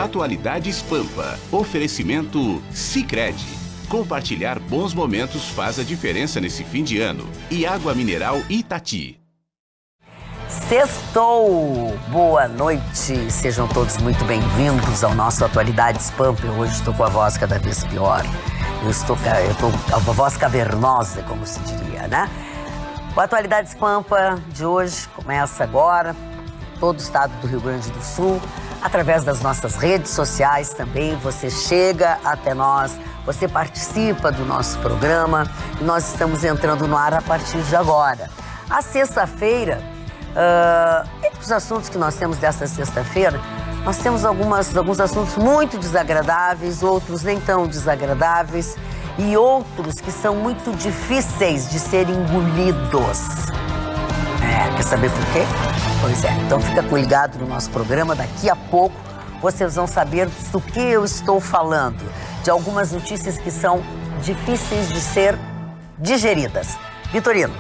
Atualidades Pampa. Oferecimento Sicredi. Compartilhar bons momentos faz a diferença nesse fim de ano. E água mineral Itati. Sextou! Boa noite! Sejam todos muito bem-vindos ao nosso Atualidades Pampa. Hoje estou com a voz cada vez pior. Eu estou com a voz cavernosa, como se diria, né? O Atualidades Pampa de hoje começa agora, todo o estado do Rio Grande do Sul, através das nossas redes sociais também. Você chega até nós, você participa do nosso programa e nós estamos entrando no ar a partir de agora. A sexta-feira, entre os assuntos que nós temos desta sexta-feira, nós temos alguns assuntos muito desagradáveis, outros nem tão desagradáveis e outros que são muito difíceis de serem engolidos. Quer saber por quê? Pois é, então fica ligado no nosso programa, daqui a pouco vocês vão saber do que eu estou falando, de algumas notícias que são difíceis de ser digeridas. Vitorino.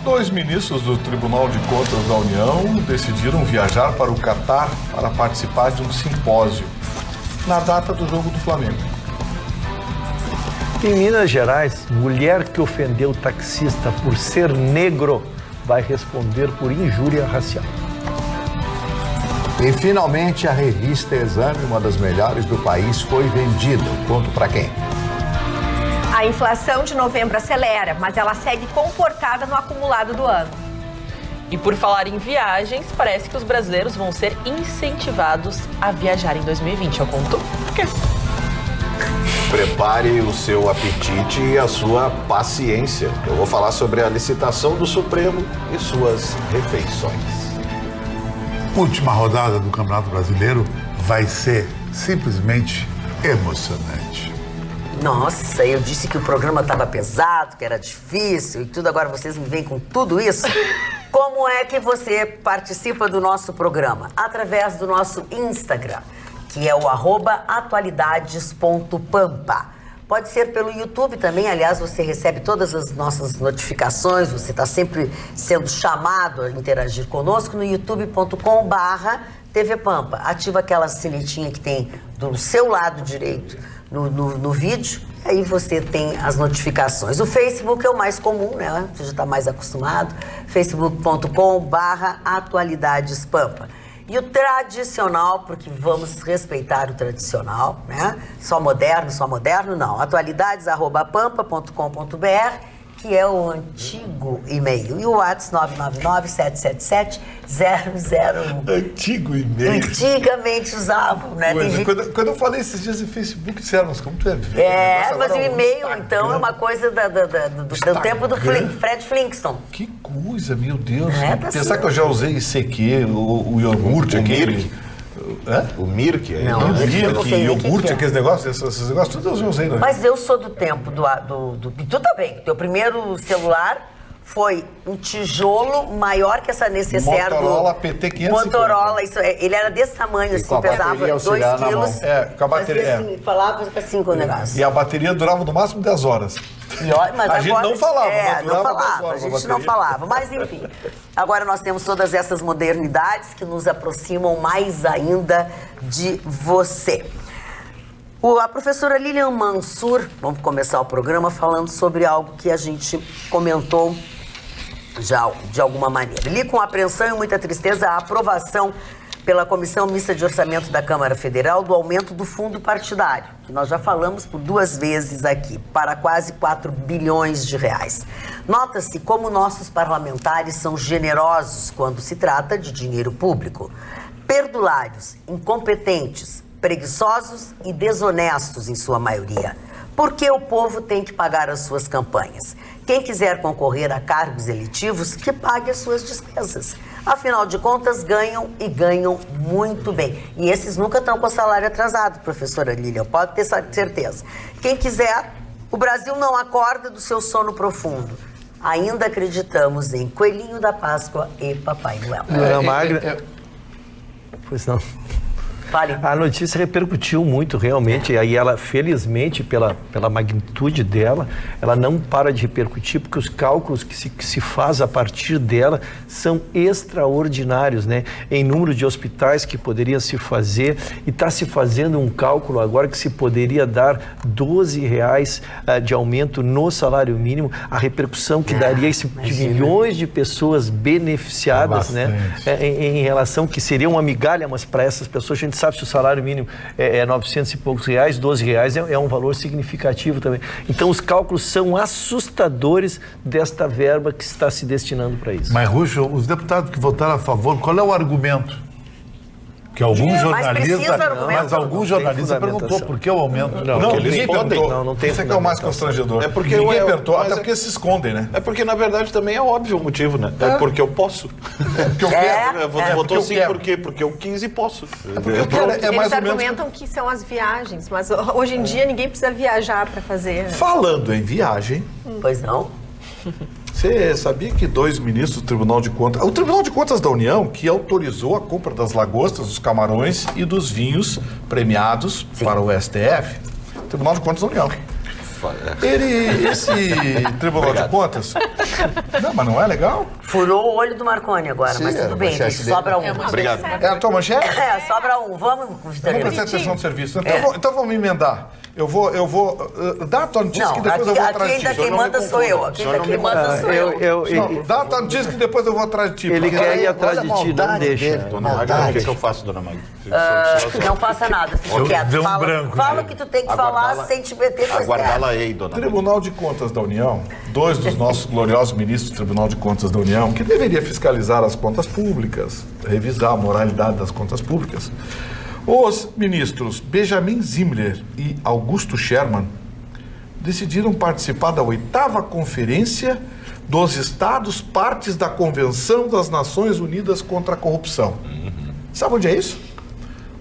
2 ministros do Tribunal de Contas da União decidiram viajar para o Catar para participar de um simpósio na data do jogo do Flamengo. Em Minas Gerais, mulher que ofendeu taxista por ser negro vai responder por injúria racial. E finalmente a revista Exame, uma das melhores do país, foi vendida. Conto para quem? A inflação de novembro acelera, mas ela segue comportada no acumulado do ano. E por falar em viagens, parece que os brasileiros vão ser incentivados a viajar em 2020. Eu conto por quê? Prepare o seu apetite e a sua paciência. Eu vou falar sobre a licitação do Supremo e suas refeições. Última rodada do Campeonato Brasileiro vai ser simplesmente emocionante. Nossa, eu disse que o programa estava pesado, que era difícil e tudo, agora vocês me vêm com tudo isso? Como é que você participa do nosso programa? Através do nosso Instagram, que é o @atualidades.pampa. Pode ser pelo YouTube também, aliás, você recebe todas as nossas notificações, você está sempre sendo chamado a interagir conosco no youtube.com/TV Pampa. Ativa aquela sinetinha que tem do seu lado direito no vídeo, aí você tem as notificações. O Facebook é o mais comum, né? Você já está mais acostumado, facebook.com/atualidadespampa. E o tradicional, porque vamos respeitar o tradicional, né? Só moderno, não. atualidades@pampa.com.br, que é o antigo e-mail. E o WhatsApp 999-777-001. Antigo e-mail. Antigamente usavam, né? Quando eu falei esses dias em Facebook, disseram, mas como tu é velho? Mas o e-mail, então, é uma coisa do tempo do Fred Flintstone. Que coisa, meu Deus. Pensar certo. que eu já usei ICQ, o iogurte, aquele... O Mirk? Não, o Mirk, iogurte, que é. aqueles negócios, esses negócios, tudo eu já usei. Né? Mas eu sou do tempo E tu também. Teu primeiro celular foi um tijolo maior que essa necessaire Motorola PT550. Motorola, ele era desse tamanho, assim, pesava 2 quilos. Com a bateria. Assim, falava assim com o negócio. E a bateria durava no máximo 10 horas. Mas a gente não falava. A gente não falava, mas enfim. Agora nós temos todas essas modernidades que nos aproximam mais ainda de você. A professora Lilian Mansur, vamos começar o programa falando sobre algo que a gente comentou já de alguma maneira. Li com apreensão e muita tristeza a aprovação pela Comissão Mista de Orçamento da Câmara Federal do aumento do fundo partidário, que nós já falamos por 2 vezes aqui, para quase 4 bilhões de reais. Nota-se como nossos parlamentares são generosos quando se trata de dinheiro público. Perdulários, incompetentes, preguiçosos e desonestos em sua maioria. Porque o povo tem que pagar as suas campanhas. Quem quiser concorrer a cargos eletivos, que pague as suas despesas. Afinal de contas, ganham e ganham muito bem. E esses nunca estão com salário atrasado, professora Lilian, pode ter certeza. Quem quiser, o Brasil não acorda do seu sono profundo. Ainda acreditamos em Coelhinho da Páscoa e Papai Noel. Dona Magda... Pois não. Fale. A notícia repercutiu muito, realmente. E aí ela, felizmente, pela magnitude dela, ela não para de repercutir, porque os cálculos que se faz a partir dela são extraordinários, né? Em número de hospitais que poderia se fazer, e está se fazendo um cálculo agora que se poderia dar R$12 de aumento no salário mínimo, a repercussão que daria isso de milhões de pessoas beneficiadas, né? Em relação que seria uma migalha, mas para essas pessoas, a gente sabe se o salário mínimo é 900 e poucos reais, R$12 é um valor significativo também. Então os cálculos são assustadores desta verba que está se destinando para isso. Mas, Ruxo, os deputados que votaram a favor, qual é o argumento? Que algum jornalista perguntou por que o aumento. Não, ninguém perguntou. Não tem. Isso é que é o mais constrangedor. É porque ninguém perguntou, até porque se escondem, né? É porque, na verdade, também é óbvio o motivo, né? É porque eu posso. É porque eu quero. Votou sim, por quê? Porque eu quis e posso. É porque eu quero. É mais Eles ou menos... argumentam que são as viagens, mas hoje em dia ninguém precisa viajar para fazer. Falando em viagem... Pois não? Você sabia que 2 ministros do Tribunal de Contas... O Tribunal de Contas da União, que autorizou a compra das lagostas, dos camarões e dos vinhos premiados para o STF. Tribunal de Contas da União. Esse Tribunal de Contas... Não, mas não é legal? Furou o olho do Marconi agora, mas tudo bem, sobra um. Obrigado. É a tua manchete? Sobra um. Vamos, Vamos prestar atenção no serviço. Então vamos me emendar. Eu vou dar a tua notícia que depois eu vou atrás de ti. Aqui quem manda sou eu. Aqui quem manda sou eu. Dá a tua notícia que depois eu vou atrás de ti. Ele quer ir atrás de ti, não deixa. Dona Magda, o que eu faço, Dona Magda? Não faça nada, fique quieto. Deu um branco. Fala o que tu tem que falar sem te meter com Aguardá-la aí, Dona Magda. Tribunal de Contas da União, 2 dos nossos gloriosos ministros do Tribunal de Contas da União, que deveria fiscalizar as contas públicas, revisar a moralidade das contas públicas, os ministros Benjamin Zimler e Augusto Sherman decidiram participar da 8ª Conferência dos Estados Partes da Convenção das Nações Unidas contra a Corrupção. Sabe onde é isso?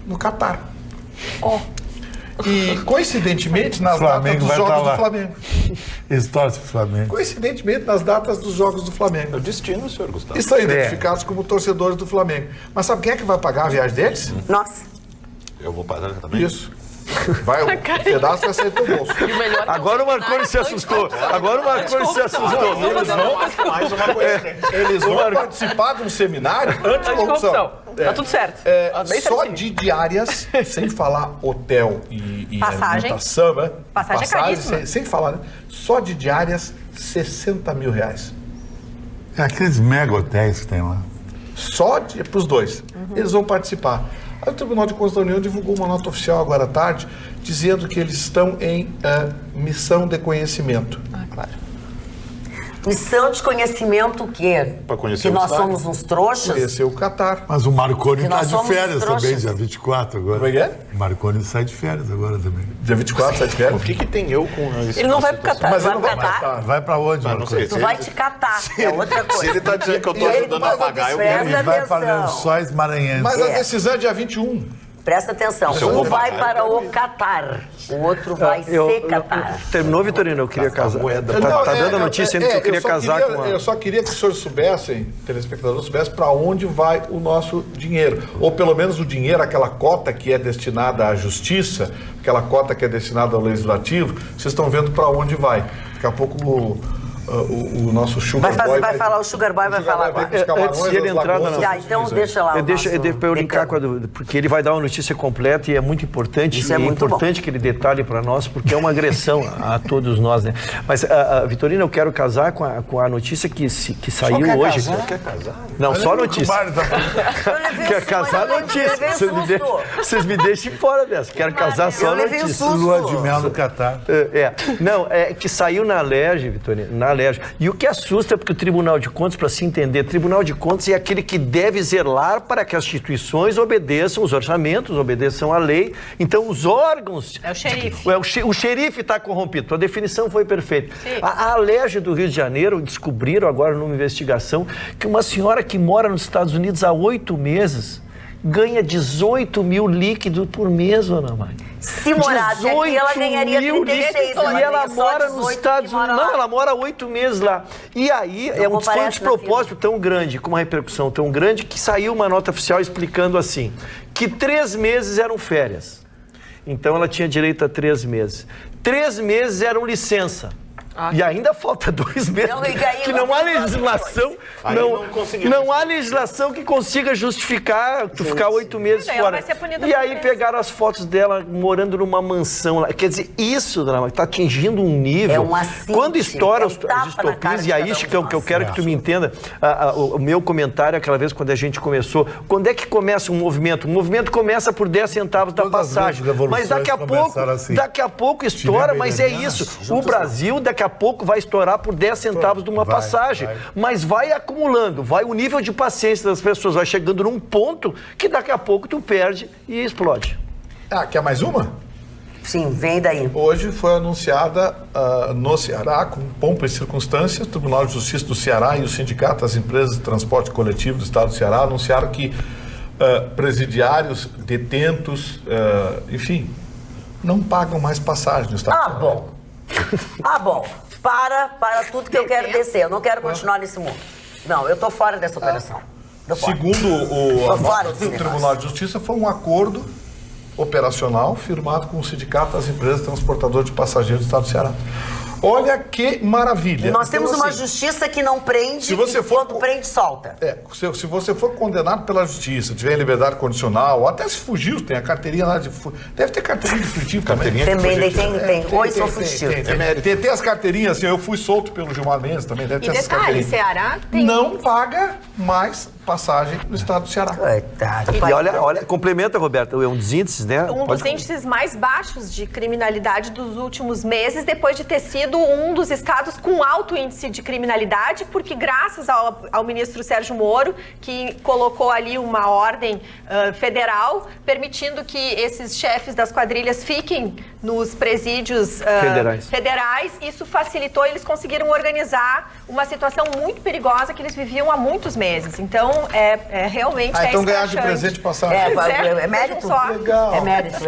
No Catar. E, coincidentemente, nas datas dos Jogos do Flamengo. Eles torcem pro Flamengo. Coincidentemente, nas datas dos Jogos do Flamengo. É o destino, senhor Gustavo. E são identificados como torcedores do Flamengo. Mas sabe quem é que vai pagar a viagem deles? Nossa. Eu vou pagar também? Isso. Vai, o pedaço vai sair do teu bolso. Agora o Marconi se assustou. Mais uma coisa. Eles vão participar de um seminário anti-corrupção. Tá tudo certo. Só de diárias, sem falar hotel e Passagem. alimentação, né? Passagem é caríssima. Sem falar, né? Só de diárias, R$60 mil. É aqueles mega hotéis que tem lá. Só para os dois. Eles vão participar. Aí o Tribunal de Contas da União divulgou uma nota oficial agora à tarde, dizendo que eles estão em missão de conhecimento. Claro. Missão de conhecimento o quê? Pra conhecer que o nós estádio. somos uns trouxas? Conhecer o Catar. Mas o Marconi Que está nós de somos férias trouxas. também, dia 24 agora. Como é que é? O Marconi sai de férias agora também. Dia 24, sai de férias? O que tem eu com isso? Ele não vai pro Catar. Mas Vai ele não vai pro Catar? matar. Vai pra onde, Mas não Marconi? sei. Tu vai te catar, é outra coisa. Se ele tá dizendo que eu tô E ele ajudando a não pagar, eu presta Ele vai para atenção. Lençóis Maranhenses. Mas a decisão é dia 21. Presta atenção, Se eu vou um vai pagar, para o Catar, o outro vai se catar. Terminou, Vitorino? Eu queria casar. Tá dando a notícia ainda que eu queria casar com a... Eu só queria que os senhores soubessem, telespectadores soubessem, para onde vai o nosso dinheiro. Ou pelo menos o dinheiro, aquela cota que é destinada à justiça, aquela cota que é destinada ao legislativo, vocês estão vendo para onde vai. Daqui a pouco o nosso Sugar Boy vai falar, o Sugar Boy vai falar agora. Antes de ele entrar na... Então deixa lá o Deixa eu linkar com a dúvida, porque ele vai dar uma notícia completa e é muito importante. Isso é muito importante que ele detalhe para nós, porque é uma agressão a todos nós, né? Mas, Vitorino, eu quero casar com a notícia que saiu hoje. Quer casar? Não, só notícia. Quer casar notícia. Vocês me deixem fora dessa. Quero casar só notícia. Lua de mel no Catar. Não, é que saiu na LERJ, Vitorino, na LERJ. E o que assusta é porque o Tribunal de Contas, para se entender, Tribunal de Contas é aquele que deve zelar para que as instituições obedeçam os orçamentos, obedeçam a lei. Então, os órgãos... É o xerife. O xerife está corrompido. A definição foi perfeita. A LERJ do Rio de Janeiro descobriram agora numa investigação que uma senhora que mora nos Estados Unidos há 8 meses ganha 18 mil líquido por mês, Ana Maria. Se morasse aqui, ela ganharia 36. E ela mora nos Estados Unidos. Não, ela mora 8 meses lá. E aí foi um despropósito tão grande, com uma repercussão tão grande, que saiu uma nota oficial explicando assim, que 3 meses eram férias. Então ela tinha direito a 3 meses. 3 meses eram licença. E ainda falta 2 meses. Que não há legislação. Não há legislação que consiga justificar tu ficar 8 meses fora. E aí pegaram as fotos dela morando numa mansão lá. Quer dizer, isso, Dona Magda, está atingindo um nível. Quando estoura as distopias, e aí, Chicão, que eu quero que tu me entenda, o meu comentário aquela vez quando a gente começou, quando é que começa um movimento? O movimento começa por 10 centavos da passagem. Mas daqui a pouco estoura, mas é isso. O Brasil, daqui a pouco vai estourar por 10 centavos de uma passagem. Mas vai acumulando, o nível de paciência das pessoas vai chegando num ponto que daqui a pouco tu perde e explode. Quer mais uma? Sim, vem daí. Hoje foi anunciada no Ceará, com pompa e circunstância, o Tribunal de Justiça do Ceará e o Sindicato das Empresas de Transporte Coletivo do Estado do Ceará anunciaram que presidiários, detentos, enfim, não pagam mais passagem no Estado do Ceará. Bom. Para tudo que eu quero descer. Eu não quero continuar nesse mundo. Não, eu tô fora dessa operação. Segundo o Tribunal de Justiça, foi um acordo operacional firmado com o Sindicato das Empresas Transportadoras de Passageiros do Estado do Ceará. Olha que maravilha. Nós temos uma justiça que não prende, quando prende, solta. Se você for condenado pela justiça, tiver em liberdade condicional, ou até se fugiu, tem a carteirinha lá de... Deve ter carteirinha de fugitivo também. Tem. Oi, sou fugitivo. Tem as carteirinhas, assim, eu fui solto pelo Gilmar Mendes também, deve ter essas carteirinhas. Ceará tem... Não paga mais passagem no Estado do Ceará. Coitado. E olha, complementa, Roberto, é um dos índices, né? Um dos índices mais baixos de criminalidade dos últimos meses, depois de ter sido um dos estados com alto índice de criminalidade, porque graças ao ministro Sérgio Moro, que colocou ali uma ordem federal, permitindo que esses chefes das quadrilhas fiquem nos presídios federais. Isso facilitou, eles conseguiram organizar uma situação muito perigosa que eles viviam há muitos meses. Então, realmente então ganhar de presente passagem. É mérito. Legal. É mérito.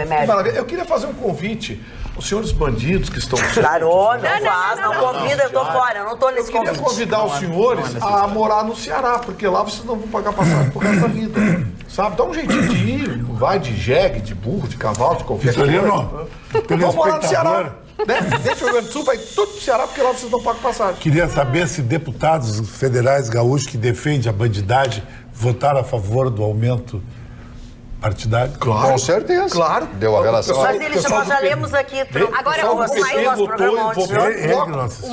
Eu queria fazer um convite. Os senhores bandidos que estão... Não convida, eu tô fora, eu não tô nesse convite. Eu queria convidar os senhores a morar no Ceará, porque lá vocês não vão pagar passagem por resto da vida. Sabe? Dá um jeitinho de ir, vai de jegue, de burro, de cavalo, de qualquer coisa. Vamos morar no Ceará. Deixa o Rio Grande do Sul, vai tudo pro Ceará, porque lá vocês não pagam passagem. Queria saber se deputados federais gaúchos que defendem a bandidagem votaram a favor do aumento partidário? Claro. Com certeza. Claro. Deu a relação. Mas nós já lemos aqui. Agora, o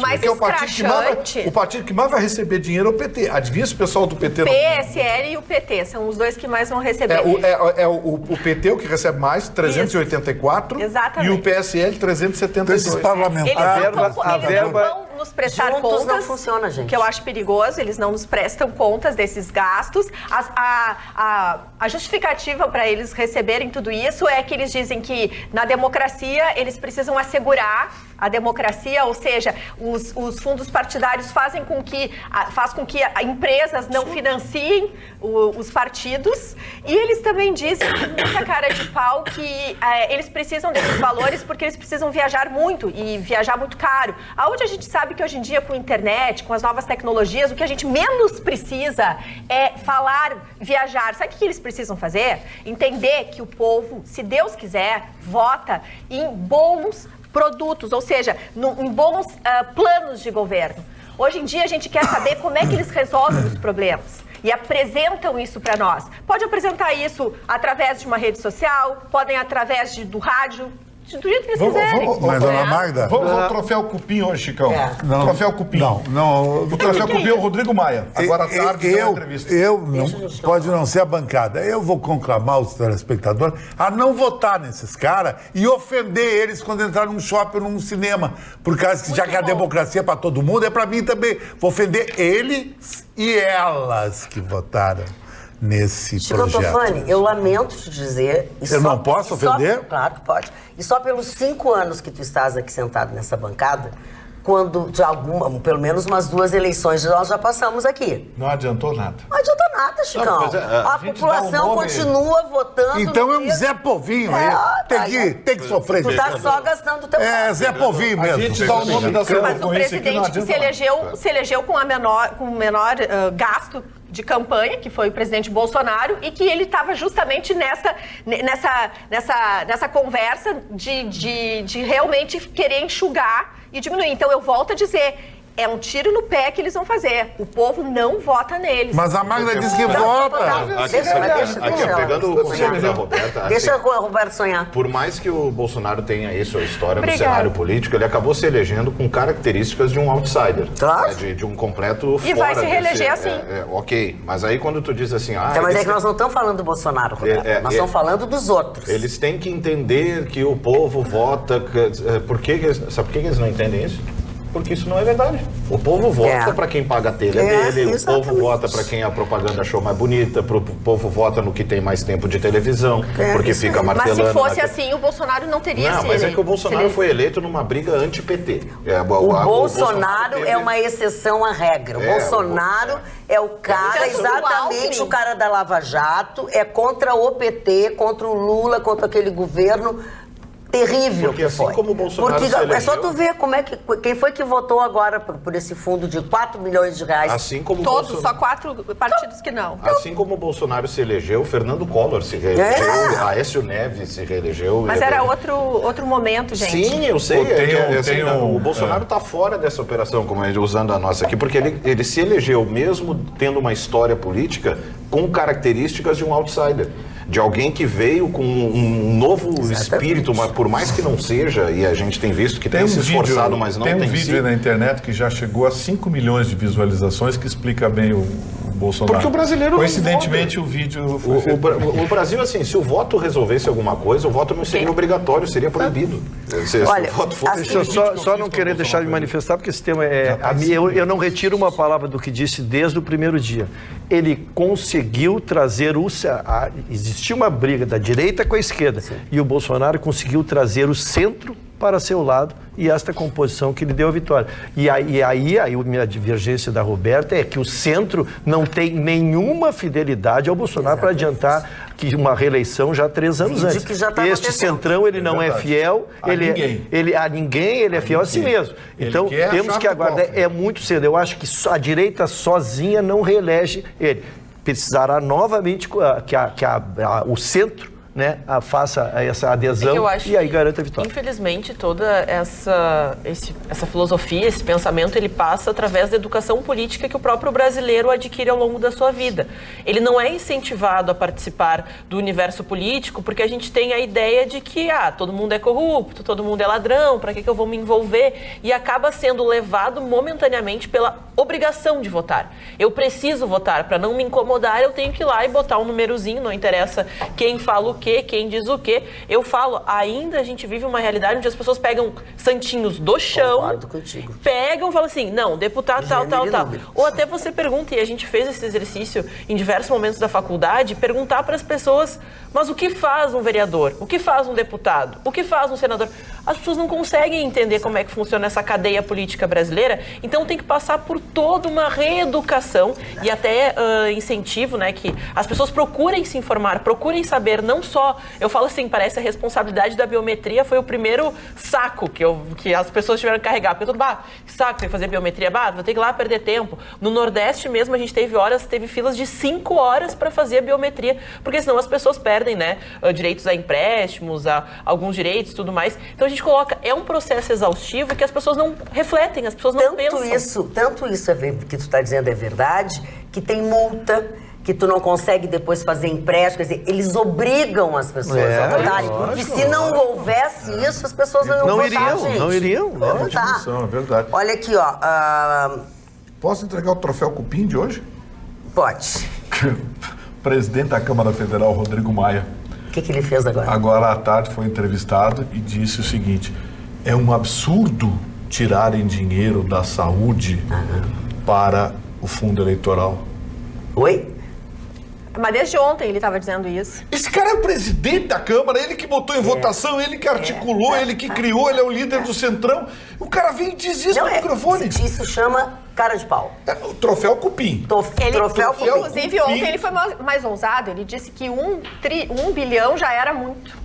mais escrachante... O partido que mais vai receber dinheiro é o PT. Adivinha se o pessoal do PT... PSL e o PT são os dois que mais vão receber. O PT, o que recebe mais, 384. Exatamente. E o PSL, 372. Esses parlamentares... Eles não vão nos prestar contas. Não funciona, gente. Que eu acho perigoso, eles não nos prestam contas desses gastos. A justificativa para eles receberem tudo isso é que eles dizem que na democracia eles precisam assegurar a democracia, ou seja, os fundos partidários faz com que empresas não financiem os partidos, e eles também dizem com muita cara de pau que eles precisam desses valores porque eles precisam viajar muito e viajar muito caro. Aonde a gente sabe que hoje em dia com a internet, com as novas tecnologias, o que a gente menos precisa é viajar. Sabe o que eles precisam fazer? Entender que o povo, se Deus quiser, vota em bons produtos, ou seja, em bons planos de governo. Hoje em dia a gente quer saber como é que eles resolvem os problemas e apresentam isso para nós. Pode apresentar isso através de uma rede social, podem através do rádio, do jeito que eles quiserem. Mas, dona Magda... Vamos ao troféu Cupim hoje, Chicão. Não, troféu Cupim. Não. O troféu Cupim é o Rodrigo Maia. Agora à tarde na entrevista. Pode não ser a bancada. Eu vou conclamar os telespectadores a não votar nesses caras e ofender eles quando entrar num shopping ou num cinema. Por causa que, já que a democracia é para todo mundo, é para mim também. Vou ofender eles e elas que votaram nesse projeto. Chico Tofani, eu lamento te dizer... Eu não posso ofender? Claro que pode. E só pelos 5 anos que tu estás aqui sentado nessa bancada, quando pelo menos umas 2 eleições nós já passamos aqui. Não adiantou nada. Não adiantou nada, Chicão. A população continua votando. Então é um Zé Povinho aí. Tem que sofrer. Tu tá só gastando o teu... Zé Povinho mesmo. A gente dá o nome da sua Mas o presidente que se elegeu com o menor gasto de campanha, que foi o presidente Bolsonaro, e que ele estava justamente nessa conversa de realmente querer enxugar e diminuir. Então, eu volto a dizer, é um tiro no pé que eles vão fazer. O povo não vota neles. Mas a Magda disse que vota. Pegando o conselho da Roberta... Deixa o Roberto sonhar. Por mais que o Bolsonaro tenha isso, a história no cenário político, ele acabou se elegendo com características de um outsider. Claro. De um completo fora. E vai se reeleger assim. Ok, mas aí quando tu diz assim... mas é que nós não estamos falando do Bolsonaro, Roberto. Nós estamos falando dos outros. Eles têm que entender que o povo vota... Sabe por que eles não entendem isso? Porque isso não é verdade. O povo vota para quem paga a telha dele, exatamente. O povo vota para quem a propaganda achou mais bonita, o povo vota no que tem mais tempo de televisão, porque fica martelando. Mas se fosse assim, o Bolsonaro não teria sido. Não, mas é que o Bolsonaro foi eleito numa briga anti-PT. O Bolsonaro é uma exceção à regra. O Bolsonaro é o cara, exatamente o cara da Lava Jato, é contra o PT, contra o Lula, contra aquele governo terrível. Porque assim como o Bolsonaro se elegeu... É só tu ver quem foi que votou agora por esse fundo de 4 milhões de reais. Assim como todos, só 4 partidos que não. Assim como o Bolsonaro se elegeu, Fernando Collor se reelegeu, Aécio Neves se reelegeu. Mas era outro momento, gente. Sim, eu sei. O Bolsonaro está fora dessa operação, como usando a nossa aqui, porque ele se elegeu mesmo tendo uma história política com características de um outsider. De alguém que veio com um novo espírito, mas por mais que não seja, e a gente tem visto que tem se esforçado, mas não tem Tem um vídeo na internet que já chegou a 5 milhões de visualizações que explica bem o Bolsonaro. Porque o brasileiro coincidentemente o vídeo foi o Brasil, assim, se o voto resolvesse alguma coisa, o voto não seria obrigatório, seria proibido. Olha, deixa eu só não querer deixar de manifestar, porque esse tema eu não retiro uma palavra do que disse desde o primeiro dia. Ele conseguiu trazer existia uma briga da direita com a esquerda. Sim. E o Bolsonaro conseguiu trazer o centro para seu lado e esta composição que lhe deu a vitória. E aí a minha divergência da Roberta é que o centro não tem nenhuma fidelidade ao Bolsonaro para adiantar que uma reeleição já 3 anos antes. Este centrão, ele não é fiel a ninguém, ele é fiel a si mesmo. Então, temos que aguardar. É muito cedo. Eu acho que a direita sozinha não reelege ele. Precisará novamente que o centro, né, faça essa adesão e aí garanta a vitória. Infelizmente, toda essa filosofia, esse pensamento, ele passa através da educação política que o próprio brasileiro adquire ao longo da sua vida. Ele não é incentivado a participar do universo político porque a gente tem a ideia de que todo mundo é corrupto, todo mundo é ladrão, para que eu vou me envolver? E acaba sendo levado momentaneamente pela obrigação de votar. Eu preciso votar, para não me incomodar, eu tenho que ir lá e botar um númerozinho, não interessa quem fala o quê, quem diz o quê. Eu falo, ainda a gente vive uma realidade onde as pessoas pegam santinhos do chão, pegam e falam assim, não, deputado tal. Ou até você pergunta, e a gente fez esse exercício em diversos momentos da faculdade, perguntar para as pessoas, mas o que faz um vereador? O que faz um deputado? O que faz um senador? As pessoas não conseguem entender como é que funciona essa cadeia política brasileira, então tem que passar por toda uma reeducação e até incentivo, né, que as pessoas procurem se informar, procurem saber, não só, eu falo assim, parece a responsabilidade da biometria foi o primeiro saco que as pessoas tiveram que carregar, porque todo saco, tem que fazer biometria, vou ter que ir lá perder tempo. No Nordeste mesmo a gente teve filas de 5 horas para fazer a biometria, porque senão as pessoas perdem, né, direitos a empréstimos, a alguns direitos e tudo mais. Então a gente coloca, é um processo exaustivo que as pessoas não refletem, as pessoas não pensam. Tanto isso que tu está dizendo é verdade, que tem multa, que tu não consegue depois fazer empréstimo, quer dizer, eles obrigam as pessoas a votarem, porque se não houvesse isso, as pessoas não iam votar, gente. Não iriam. É verdade. Olha aqui, ó. Posso entregar o troféu Cupim de hoje? Pode. Presidente da Câmara Federal, Rodrigo Maia. O que ele fez agora? Agora à tarde foi entrevistado e disse o seguinte, é um absurdo tirarem dinheiro da saúde para o fundo eleitoral. Oi? Mas desde ontem ele estava dizendo isso. Esse cara é o presidente da Câmara, ele que botou em votação, ele que articulou, ele que criou, ele é o líder do Centrão. O cara vem e diz isso no microfone. Isso chama cara de pau. O troféu Cupim. Troféu Cupim. Inclusive, ontem ele foi mais ousado. Ele disse que 1 bilhão já era muito.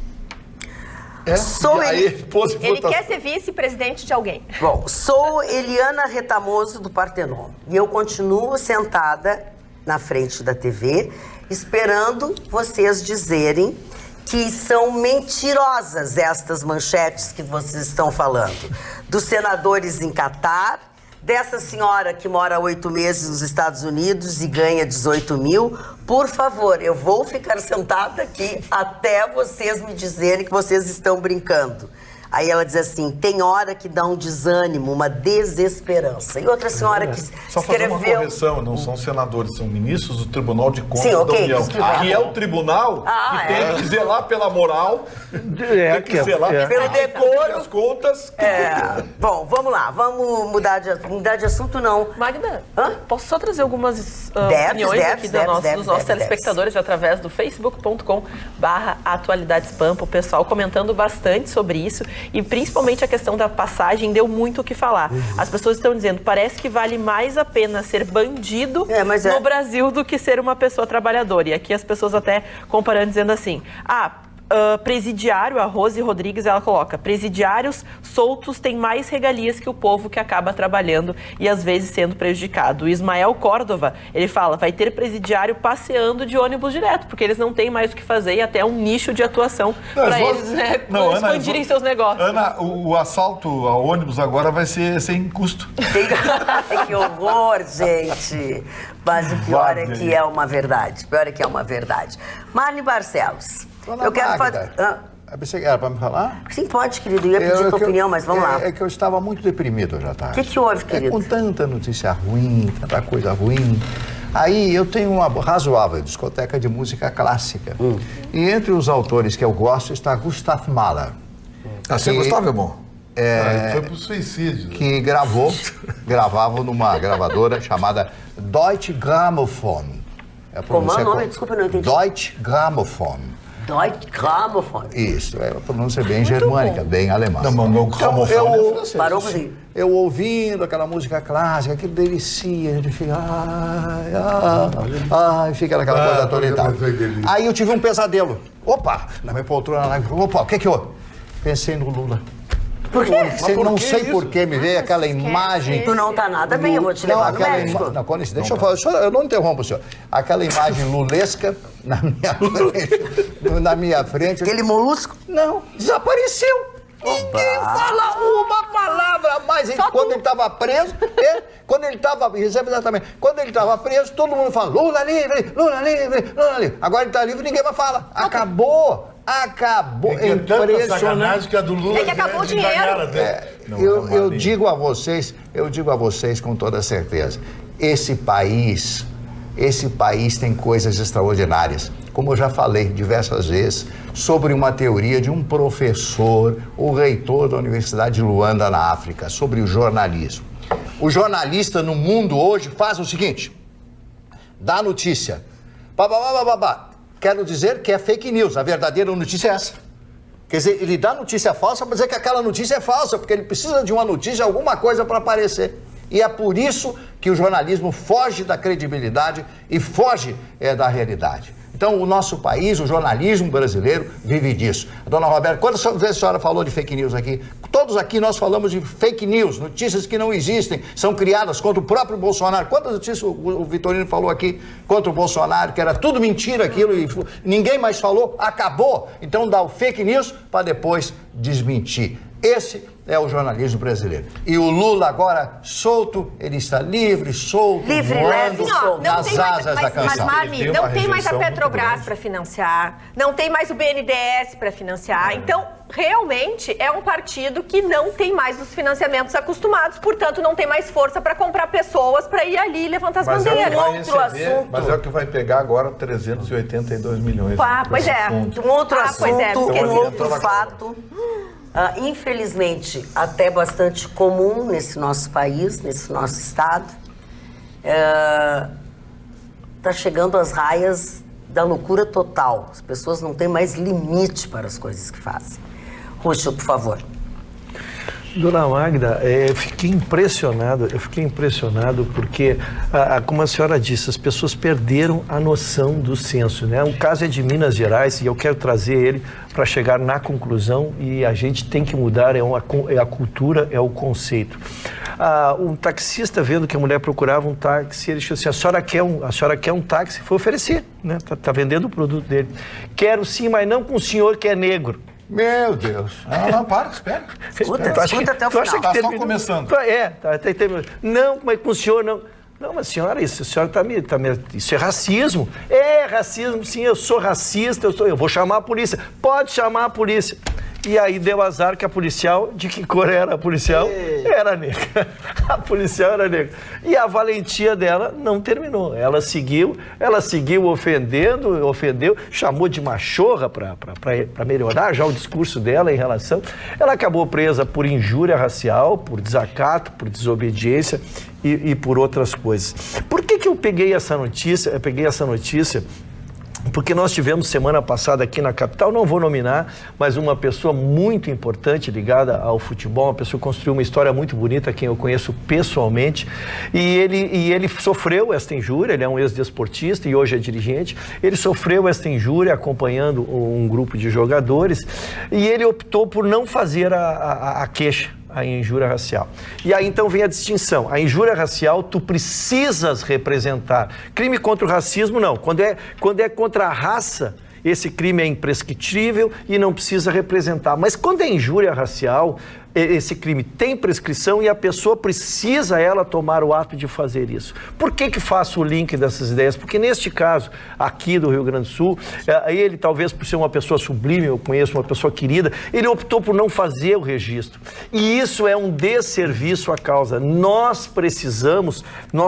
Ele quer ser vice-presidente de alguém. Bom, sou Eliana Retamoso do Partenon. E eu continuo sentada na frente da TV, esperando vocês dizerem que são mentirosas estas manchetes que vocês estão falando. Dos senadores em Catar, dessa senhora que mora 8 meses nos Estados Unidos e ganha 18 mil. Por favor, eu vou ficar sentada aqui até vocês me dizerem que vocês estão brincando. Aí ela diz assim, tem hora que dá um desânimo, uma desesperança. E outra senhora que Só escreveu... fazer uma correção, não são senadores, são ministros do Tribunal de Contas Sim, da ok, União. Que é o tribunal que tem que zelar pela moral, tem que zelar pelo decoro. as contas. Bom, vamos lá, vamos mudar de assunto, não. Magda, Hã? posso só trazer algumas opiniões aqui dos nossos telespectadores através do facebook.com/atualidadespampa, o pessoal comentando bastante sobre isso e principalmente a questão da passagem deu muito o que falar. As pessoas estão dizendo, parece que vale mais a pena ser bandido no Brasil do que ser uma pessoa trabalhadora. E aqui as pessoas até comparando, dizendo assim, presidiário, a Rose Rodrigues, ela coloca, presidiários soltos têm mais regalias que o povo que acaba trabalhando e às vezes sendo prejudicado. O Ismael Córdova, ele fala, vai ter presidiário passeando de ônibus direto, porque eles não têm mais o que fazer e até um nicho de atuação para eles expandirem seus negócios. Ana, o assalto ao ônibus agora vai ser sem custo. Que horror, gente. Mas o pior é que é uma verdade. Marli Barcelos. Eu quero fazer... Você era para me falar? Sim, pode, querido. Eu ia pedir tua opinião, mas vamos lá. É que eu estava muito deprimido já, tá? O que houve, querido? Com tanta notícia ruim, tanta coisa ruim. Aí eu tenho uma razoável discoteca de música clássica. E entre os autores que eu gosto está Gustav Mahler. Você gostava, irmão? Foi pro suicídio. Que gravava numa gravadora chamada Deutsche Grammophon. Como é o nome? Desculpa, eu não entendi. Deutsche Grammophon. Deutsche Grammophon. Isso, a pronúncia é bem germânica, bem alemã. Não, mas meu gramofone é francês. Parou por aí. Eu ouvindo aquela música clássica, aquilo delicia, a gente fica... fica naquela coisa toda e tal. Aí eu tive um pesadelo. Opa, na minha poltrona lá, opa, o que houve? Pensei no Lula. Por quê? Não sei por que me veio aquela imagem... Tu não tá nada bem, eu vou te levar no médico. Não, deixa eu falar, eu não interrompo o senhor. Aquela imagem lulesca na minha frente... Aquele molusco? Não, desapareceu. Ninguém fala uma palavra a mais. Quando ele estava preso, quando ele estava preso, todo mundo fala Lula livre, Lula livre, Lula livre. Agora ele está livre, ninguém mais fala. Acabou. É tanta sacanagem que a do Lula... É que acabou o dinheiro. Eu digo a vocês com toda certeza, esse país tem coisas extraordinárias. Como eu já falei diversas vezes, sobre uma teoria de um professor, o reitor da Universidade de Luanda, na África, sobre o jornalismo. O jornalista no mundo hoje faz o seguinte, dá notícia, quero dizer que é fake news, a verdadeira notícia é essa. Quer dizer, ele dá notícia falsa para dizer que aquela notícia é falsa, porque ele precisa de uma notícia, alguma coisa para aparecer. E é por isso que o jornalismo foge da credibilidade e foge da realidade. Então, o nosso país, o jornalismo brasileiro, vive disso. Dona Roberta, quantas vezes a senhora falou de fake news aqui? Todos aqui nós falamos de fake news, notícias que não existem, são criadas contra o próprio Bolsonaro. Quantas notícias o Vitorino falou aqui contra o Bolsonaro, que era tudo mentira aquilo e ninguém mais falou, acabou. Então, dá o fake news para depois desmentir. Esse é o jornalismo brasileiro. E o Lula agora solto, ele está livre, solto, voando nas asas da canção. Mas, Marli, não tem mais a Petrobras para financiar, não tem mais o BNDES para financiar. Então, realmente, é um partido que não tem mais os financiamentos acostumados, portanto, não tem mais força para comprar pessoas para ir ali e levantar as bandeiras. Mas é o que vai pegar agora 382 milhões. Pois é. Um outro assunto, um outro fato... infelizmente, até bastante comum nesse nosso país, nesse nosso estado, está chegando às raias da loucura total. As pessoas não têm mais limite para as coisas que fazem. Ruschel, por favor. Dona Magda, eu fiquei impressionado porque, como a senhora disse, as pessoas perderam a noção do senso, né? O caso é de Minas Gerais e eu quero trazer ele para chegar na conclusão e a gente tem que mudar, é a cultura, é o conceito. Um taxista, vendo que a mulher procurava um táxi, ele disse assim, a senhora quer um táxi? Foi oferecer, né? Tá vendendo o produto dele. Quero sim, mas não com o senhor que é negro. Meu Deus. Não, para, espera. Escuta até o final. Tá só começando. Tá terminando. Não, mas com o senhor não. Não, mas senhora, isso é racismo. É racismo, sim, eu sou racista, eu vou chamar a polícia. Pode chamar a polícia. E aí deu azar que a policial, de que cor era a policial? Era negra. A policial era negra. E a valentia dela não terminou. Ela seguiu ofendeu, chamou de machorra para melhorar já o discurso dela em relação. Ela acabou presa por injúria racial, por desacato, por desobediência e por outras coisas. Por que eu peguei essa notícia? Porque nós tivemos semana passada aqui na capital, não vou nominar, mas uma pessoa muito importante ligada ao futebol, uma pessoa que construiu uma história muito bonita, quem eu conheço pessoalmente, e ele sofreu esta injúria, ele é um ex-desportista e hoje é dirigente, ele sofreu esta injúria acompanhando um grupo de jogadores e ele optou por não fazer a queixa, a injúria racial. E aí então vem a distinção. A injúria racial, tu precisas representar. Crime contra o racismo, não. Quando é contra a raça, esse crime é imprescritível e não precisa representar. Mas quando é injúria racial, esse crime tem prescrição e a pessoa precisa ela tomar o ato de fazer isso. Por que faço o link dessas ideias? Porque neste caso, aqui do Rio Grande do Sul, ele talvez por ser uma pessoa sublime, eu conheço uma pessoa querida, ele optou por não fazer o registro. E isso é um desserviço à causa. Nós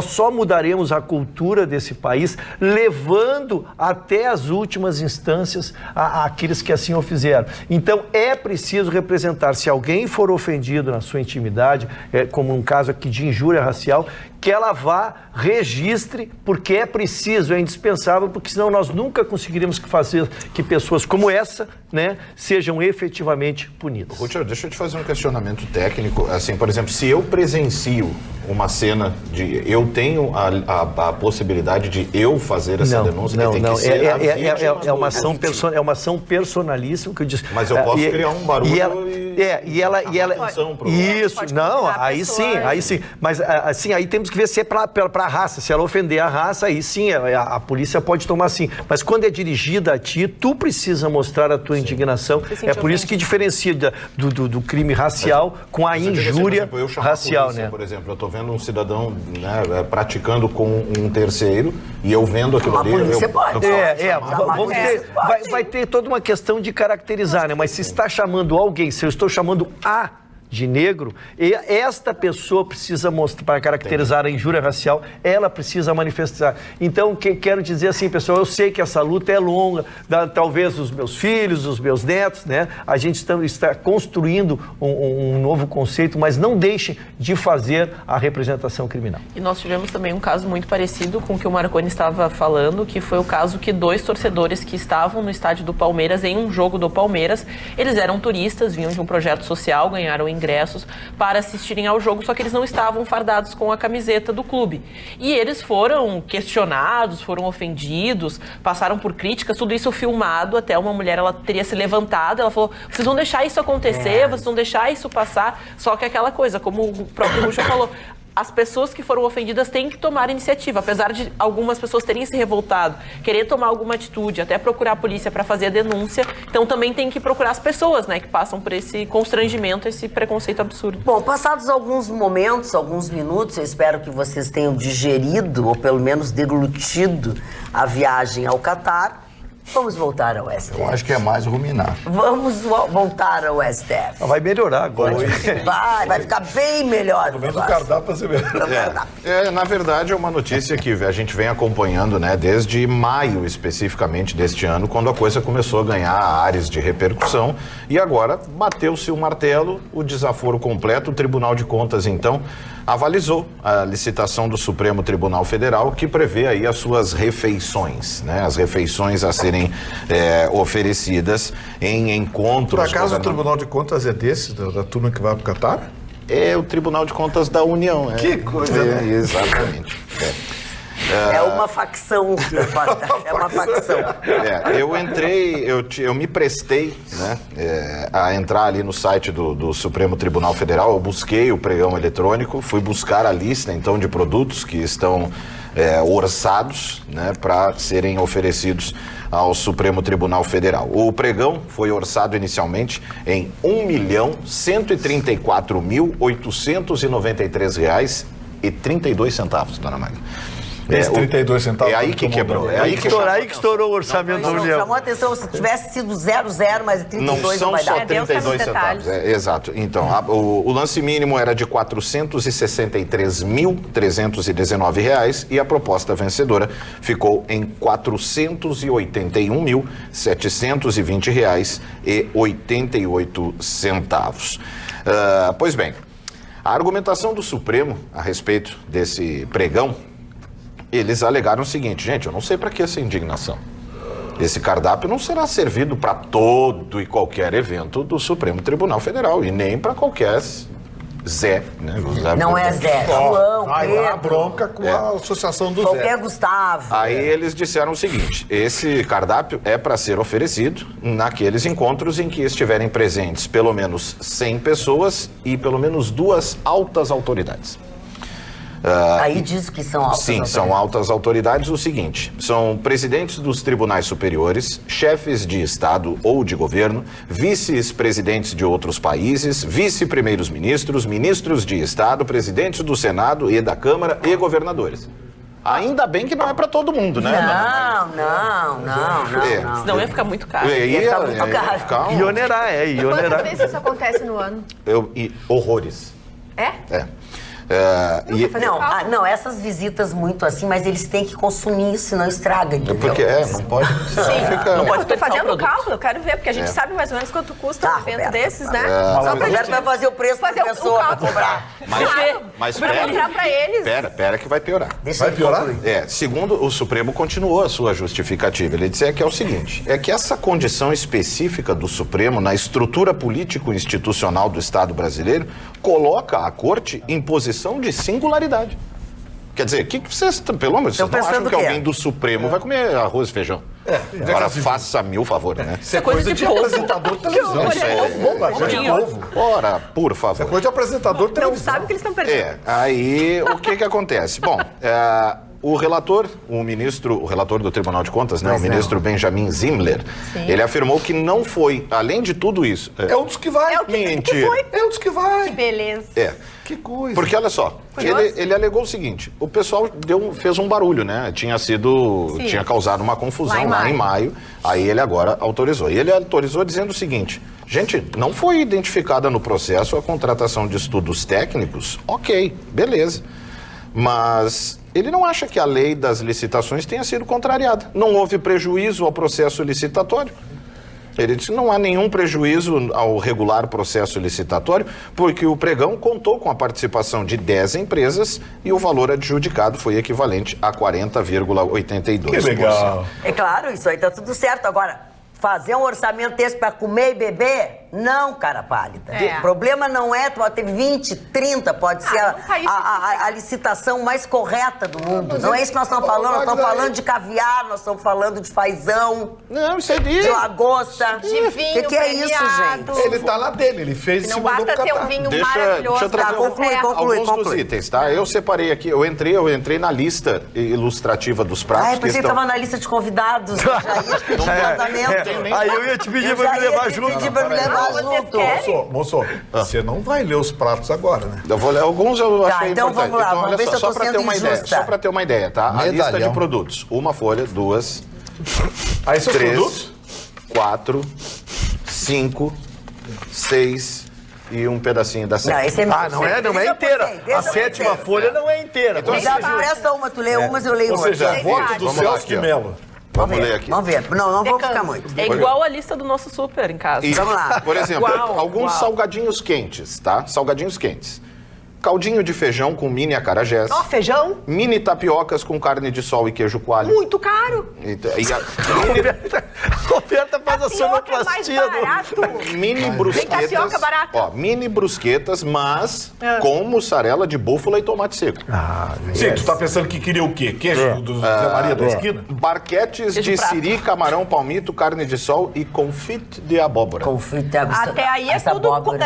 só mudaremos a cultura desse país, levando até as últimas instâncias aqueles que assim o fizeram. Então, é preciso representar. Se alguém for ofendido na sua intimidade, como um caso aqui de injúria racial, que ela vá, registre, porque é preciso, é indispensável, porque senão nós nunca conseguiremos fazer que pessoas como essa, né, sejam efetivamente punidas. Ruth, deixa eu te fazer um questionamento técnico. Assim, por exemplo, se eu presencio uma cena de... Eu tenho a possibilidade de eu fazer essa denúncia? É uma ação personalíssima que eu disse. Mas eu posso criar um barulho aí sim. Mas assim, aí temos que ver se é para raça. Se ela ofender a raça, aí sim, a polícia pode tomar sim. Mas quando é dirigida a ti, tu precisa mostrar a tua indignação. É por isso que diferencia do crime racial com a injúria racial, né? Por exemplo, eu estou vendo um cidadão, né, praticando com um terceiro e eu vendo aquilo ali... Vai ter toda uma questão de caracterizar, né? Mas se está chamando alguém, se eu estou chamando de negro, e esta pessoa precisa mostrar, para caracterizar a injúria racial, ela precisa manifestar. Então, quero dizer assim, pessoal, eu sei que essa luta é longa, talvez os meus filhos, os meus netos, né? A gente está construindo um novo conceito, mas não deixem de fazer a representação criminal. E nós tivemos também um caso muito parecido com o que o Marconi estava falando, que foi o caso que 2 torcedores que estavam no estádio do Palmeiras, em um jogo do Palmeiras, eles eram turistas, vinham de um projeto social, ganharam ingressos para assistirem ao jogo, só que eles não estavam fardados com a camiseta do clube. E eles foram questionados, foram ofendidos, passaram por críticas, tudo isso filmado, até uma mulher, ela teria se levantado, ela falou, vocês vão deixar isso acontecer, vocês vão deixar isso passar, só que aquela coisa, como o próprio Ruxa falou, as pessoas que foram ofendidas têm que tomar iniciativa, apesar de algumas pessoas terem se revoltado, querer tomar alguma atitude, até procurar a polícia para fazer a denúncia, então também tem que procurar as pessoas, né, que passam por esse constrangimento, esse preconceito absurdo. Bom, passados alguns momentos, alguns minutos, eu espero que vocês tenham digerido, ou pelo menos deglutido, a viagem ao Catar. Vamos voltar ao STF. Eu acho que é mais ruminar. Vamos voltar ao STF. Vai melhorar agora. Vai ficar bem melhor. Pelo menos o cardápio vai ser melhor. Na verdade, é uma notícia que a gente vem acompanhando, né, desde maio, especificamente, deste ano, quando a coisa começou a ganhar áreas de repercussão. E agora, bateu-se o martelo, o desaforo completo. O Tribunal de Contas, então, avalizou a licitação do Supremo Tribunal Federal, que prevê aí as suas refeições, né, as refeições a serem serem oferecidas em encontros. Por acaso o Tribunal de Contas é desse, da turma que vai para o Catar? É o Tribunal de Contas da União. Que coisa, né? Exatamente. É uma facção. É uma facção. Eu me prestei, né, a entrar ali no site do Supremo Tribunal Federal. Eu busquei o pregão eletrônico, fui buscar a lista então de produtos que estão orçados, né, para serem oferecidos ao Supremo Tribunal Federal. O pregão foi orçado inicialmente em R$1.134.893,32, dona Magda. Esses 32 centavos. É aí que quebrou. É aí que estourou o orçamento da União. Chamou a atenção, se tivesse sido 0,0, mas 32 não são vai só dar. 32 centavos. Exato. Então, o lance mínimo era de R$ 463.319 e a proposta vencedora ficou em R$ 481.720,88. Pois bem, a argumentação do Supremo a respeito desse pregão, eles alegaram o seguinte: gente, eu não sei para que essa indignação. Esse cardápio não será servido para todo e qualquer evento do Supremo Tribunal Federal e nem para qualquer Zé, né? Não é Zé, João, Vai Pedro. lá bronca com a associação do Qualquer Zé. Gustavo. Aí eles disseram o seguinte: esse cardápio é para ser oferecido naqueles encontros em que estiverem presentes pelo menos 100 pessoas e pelo menos 2 altas autoridades. Aí diz que são altas Sim, são altas autoridades. O seguinte: são presidentes dos tribunais superiores, chefes de Estado ou de governo, vice-presidentes de outros países, vice-primeiros ministros, ministros de Estado, presidentes do Senado e da Câmara e governadores. Ainda bem que não é para todo mundo, né? Não. Senão ia ficar muito caro. Ia ficar muito caro. E onerar, Quantas vezes isso acontece no ano? Horrores. É? Não, essas visitas muito assim, mas eles têm que consumir isso, senão estraga, entendeu? Porque não pode. Não pode Tô desperdiçar o fazendo produto. cálculo, eu quero ver, porque a gente sabe mais ou menos quanto custa um evento Roberta, desses, né? Só Só pra pra gente vai fazer o preço pra pessoa pra cobrar. Mas pra mostrar pra eles. Pera que vai piorar. Vai piorar? Segundo o Supremo, continuou a sua justificativa. Ele disse que é o seguinte: é que essa condição específica do Supremo na estrutura político-institucional do Estado brasileiro coloca a Corte em posição de singularidade. Quer dizer, que vocês, pelo menos, vocês não acham que alguém do Supremo vai comer arroz e feijão? Agora, faça-me o favor, né? Isso é coisa de apresentador de televisão. Ora, por favor. Isso é coisa de apresentador de Não televisão. sabe o que eles estão perdendo. Aí o que acontece? Bom, o relator do Tribunal de Contas, né, o ministro Benjamin Zimler, ele afirmou que não foi, além de tudo isso... É um dos que vai. Mentira. É um dos que vai. Que beleza. Que coisa. Porque olha só, ele alegou o seguinte: o pessoal fez um barulho, né? Tinha causado uma confusão lá em maio, aí ele agora autorizou. E ele autorizou dizendo o seguinte: gente, não foi identificada no processo a contratação de estudos técnicos, ok, beleza. Mas ele não acha que a lei das licitações tenha sido contrariada. Não houve prejuízo ao processo licitatório. Ele disse que não há nenhum prejuízo ao regular processo licitatório, porque o pregão contou com a participação de 10 empresas e o valor adjudicado foi equivalente a 40,82%. Que legal. É claro, isso aí tá tudo certo. Agora, fazer um orçamento desse pra comer e beber? Não, cara pálida. O problema não é, pode ter 20, 30, pode ser a licitação mais correta do mundo. Não é isso que nós estamos falando, nós estamos falando de caviar, nós estamos falando de fazão. Não, isso é de lagosta. De vinho que é isso, gente? Ele tá lá dele, ele fez Não basta ser um vinho maravilhoso. Deixa eu trazer alguns dos itens, tá? Eu separei aqui, eu entrei na lista ilustrativa dos pratos. Eu pensei que estava na lista de convidados. Já ia pedir casamento. Aí eu ia te pedir pra me levar junto. Moço, você não vai ler os pratos agora, né? Eu vou ler alguns, eu achei então importante. vamos lá, vamos ver se eu tô pra ter sendo uma ideia, só pra ter uma ideia, tá? A lista de produtos: uma folha, 2, Aí são 3, produtos? 4, 5, 6 e um pedacinho da 7. Não, esse é meu. Não é inteira. A sétima folha não é inteira. Então, presta uma, tu lê umas, eu leio Ou seja, outra. voto do Vamos lá, Celso aqui, de ó. Mello. Vamos ler aqui. Vamos ver. Não vou ficar muito. É igual a lista do nosso super em casa. E, Vamos lá. por exemplo, Uau, alguns uau. salgadinhos quentes, tá? Salgadinhos quentes. caldinho de feijão com mini acarajés. Ó, feijão? Mini tapiocas com carne de sol e queijo coalho. Muito caro. Roberta faz a sonoplastia é mais barato. Mini brusquetas. Tem tapioca barata. Ó, mini brusquetas, mas com mussarela de búfala e tomate seco. Sim, tu tá pensando que queria o quê? Queijo do Zé Maria da esquina? Barquetes Queijo de prato. siri, camarão, palmito, carne de sol e confite de abóbora. Conflito é absurdo. Até aí é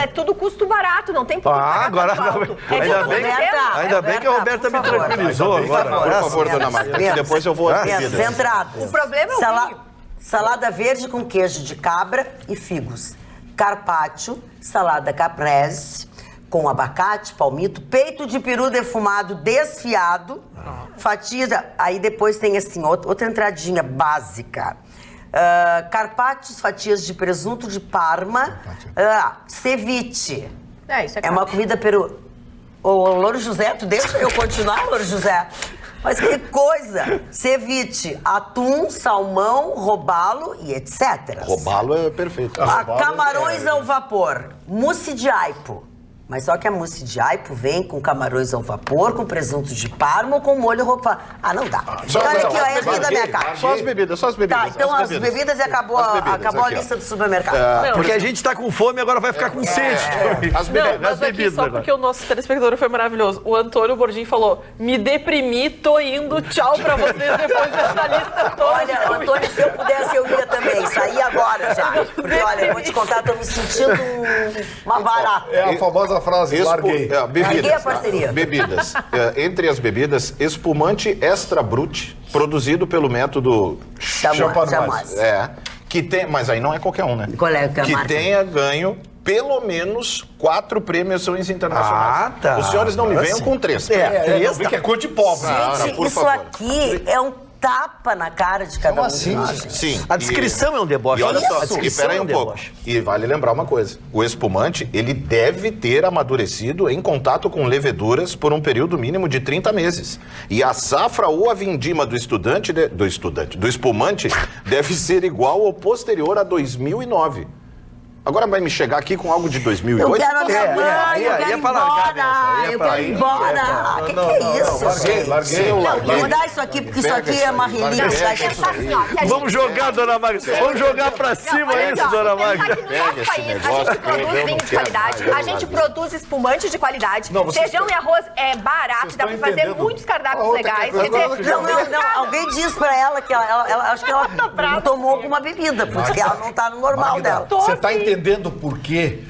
tudo custo barato, não tem por que pagar agora tanto alto. ainda bem, Roberta, ainda bem que a Roberta me por favor. tranquilizou agora. Por favor, dona Marta, que depois eu vou às bebidas. Entradas. O problema é o vinho. Salada verde com queijo de cabra e figos. Carpaccio, salada caprese, com abacate, palmito, peito de peru defumado desfiado, fatias... Aí depois tem assim, outra entradinha básica. Carpaccios, fatias de presunto de Parma, ceviche. Isso é É uma comida peru... Ô, Louro José, tu deixa eu continuar, Louro José? Mas que coisa! Ceviche, atum, salmão, robalo e etc. Robalo é perfeito. Camarões ao vapor, mousse de aipo. Mas só que a mousse de aipo vem com camarões ao vapor, com presunto de Parma ou com molho roquefort. Não dá. Olha aqui, ó, entra da minha casa. Só as bebidas. Tá, então as bebidas e acabou a lista do supermercado. Porque a gente tá com fome, agora vai ficar com sede. As Não, bebidas. mas aqui bebidas só agora. porque o nosso telespectador foi maravilhoso. O Antônio Bordim falou, me deprimi, tô indo, tchau pra vocês depois dessa lista toda. Olha, Antônio, se eu pudesse, eu ia também. Sair agora já. Porque, olha, eu vou te contar, tô me sentindo uma barata. É a famosa frase, larguei. Larguei a parceria. Bebidas. Entre as bebidas, espumante extra brut, produzido pelo método Jamais. que tem, mas aí não é qualquer um, né? Qual é a que marca? tenha ganho pelo menos 4 premiações internacionais. Tá. Os senhores não me Agora venham sim. com 3. Não vi que é cor de pobre. Gente, por isso favor. aqui é um tapa na cara de cada um de nós. Sim. A descrição é um deboche. E olha só, A descrição espera aí é um pouco. deboche. E vale lembrar uma coisa. O espumante, ele deve ter amadurecido em contato com leveduras por um período mínimo de 30 meses. E a safra ou a vindima do espumante deve ser igual ou posterior a 2009. Agora vai me chegar aqui com algo de 2008? Eu quero a minha mãe, aí eu é quero ir pra largar embora, dessa, eu quero ir embora. Que é isso, gente? Larguei. Vou dar isso aqui, porque isso aqui é uma relíquia. Vai pensar assim, ó, que a gente- Vamos jogar, dona Magda. Vamos jogar pra cima olha isso, só, dona pensar Magda. que no nosso país a gente produz vinho de qualidade, a gente produz espumante de qualidade, feijão e arroz é barato, dá pra fazer muitos cardápios legais. Quer dizer, Não, alguém diz pra ela que ela acho que ela tomou alguma bebida, porque ela não tá no normal dela. Você está entendendo por que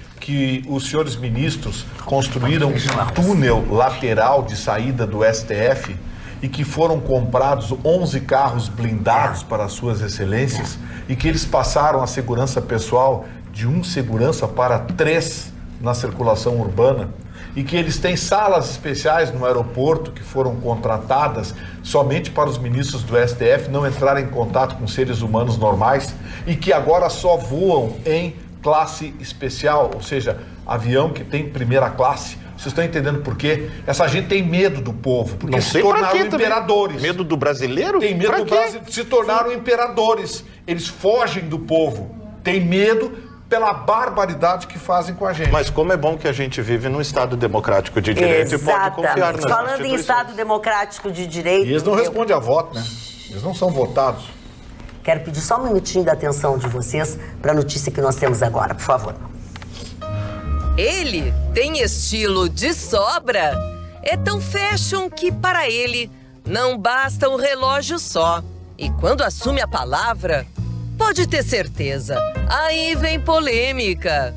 os senhores ministros construíram um túnel lateral de saída do STF e que foram comprados 11 carros blindados para as suas excelências e que eles passaram a segurança pessoal de 1 segurança para 3 na circulação urbana e que eles têm salas especiais no aeroporto que foram contratadas somente para os ministros do STF não entrarem em contato com seres humanos normais e que agora só voam em classe especial, ou seja, avião que tem primeira classe. Vocês estão entendendo por quê? Essa gente tem medo do povo, porque Não se sei pra tornaram quê também. imperadores. Medo do brasileiro? Tem medo Pra do quê? Brasil, se tornaram imperadores. Eles fogem do povo. Tem medo pela barbaridade que fazem com a gente. Mas como é bom que a gente vive num Estado democrático de direito e pode confiar Exatamente. nas Falando em instituições. Estado democrático de direito... E eles não respondem a voto, né? Eles não são votados. Quero pedir só um minutinho da atenção de vocês para a notícia que nós temos agora, por favor. Ele tem estilo de sobra. É tão fashion que, para ele, não basta um relógio só. E quando assume a palavra, pode ter certeza, aí vem polêmica.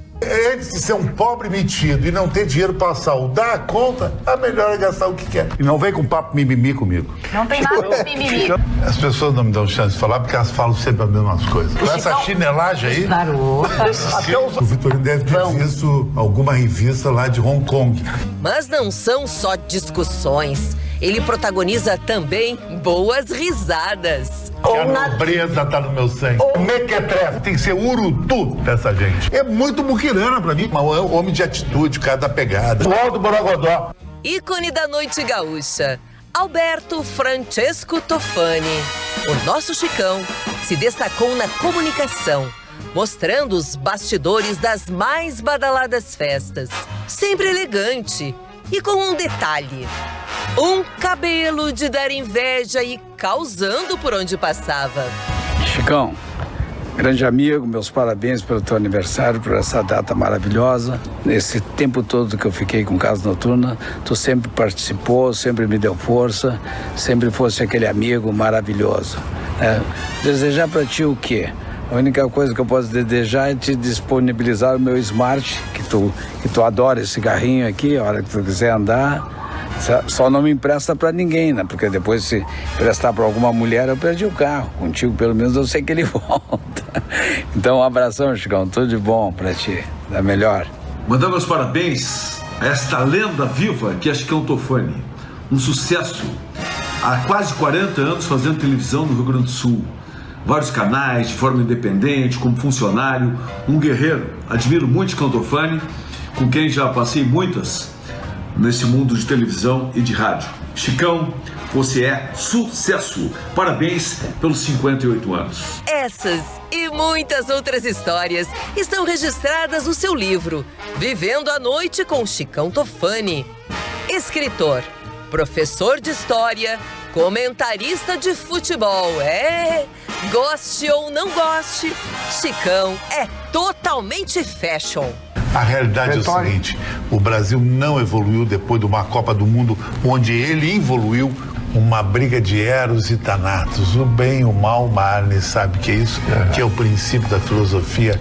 Antes de ser um pobre metido e não ter dinheiro para saudar a conta, a melhor é gastar o que quer. E não vem com papo mimimi comigo. não tem nada de mimimi. As pessoas não me dão chance de falar porque elas falam sempre as mesmas coisas. Com essa chinelagem aí, o Vitorino deve ter visto alguma revista lá de Hong Kong. Mas não são só discussões. Ele protagoniza também boas risadas. A nobreza tá no meu sangue. O mequetrefe tem que ser urutu dessa gente. É muito muquirana pra mim. Mas é um homem de atitude, o cara da pegada. O Aldo Borogodó. Ícone da noite gaúcha, Alberto Francesco Tofani. O nosso Chicão se destacou na comunicação, mostrando os bastidores das mais badaladas festas. Sempre elegante E com um detalhe: um cabelo de dar inveja e causando por onde passava. Chicão, grande amigo, meus parabéns pelo teu aniversário, por essa data maravilhosa. Nesse tempo todo que eu fiquei com Casa Noturna, tu sempre participou, sempre me deu força, sempre fosse aquele amigo maravilhoso. Desejar pra ti o quê? A única coisa que eu posso desejar é te disponibilizar o meu Smart, que tu adora esse carrinho aqui, a hora que tu quiser andar. Só não me empresta pra ninguém, né? Porque depois, se emprestar pra alguma mulher, eu perdi o carro. Contigo, pelo menos, eu sei que ele volta. Então, um abração, Chicão. Tudo de bom pra ti. Da melhor. Mandar meus parabéns a esta lenda viva que é Chicão Tofani. Um sucesso. Há quase 40 anos fazendo televisão no Rio Grande do Sul. Vários canais, de forma independente, como funcionário. Um guerreiro. Admiro muito Chicão Tofani, com quem já passei muitas nesse mundo de televisão e de rádio. Chicão, você é sucesso. Parabéns pelos 58 anos. Essas e muitas outras histórias estão registradas no seu livro Vivendo a Noite com Chicão Tofani. Escritor, professor de história, comentarista de futebol. Goste ou não goste, Chicão é totalmente fashion. A realidade é o seguinte, o Brasil não evoluiu depois de uma Copa do Mundo onde ele evoluiu, uma briga de Eros e Thanatos, o bem e o mal, Marne sabe que é isso, que é o princípio da filosofia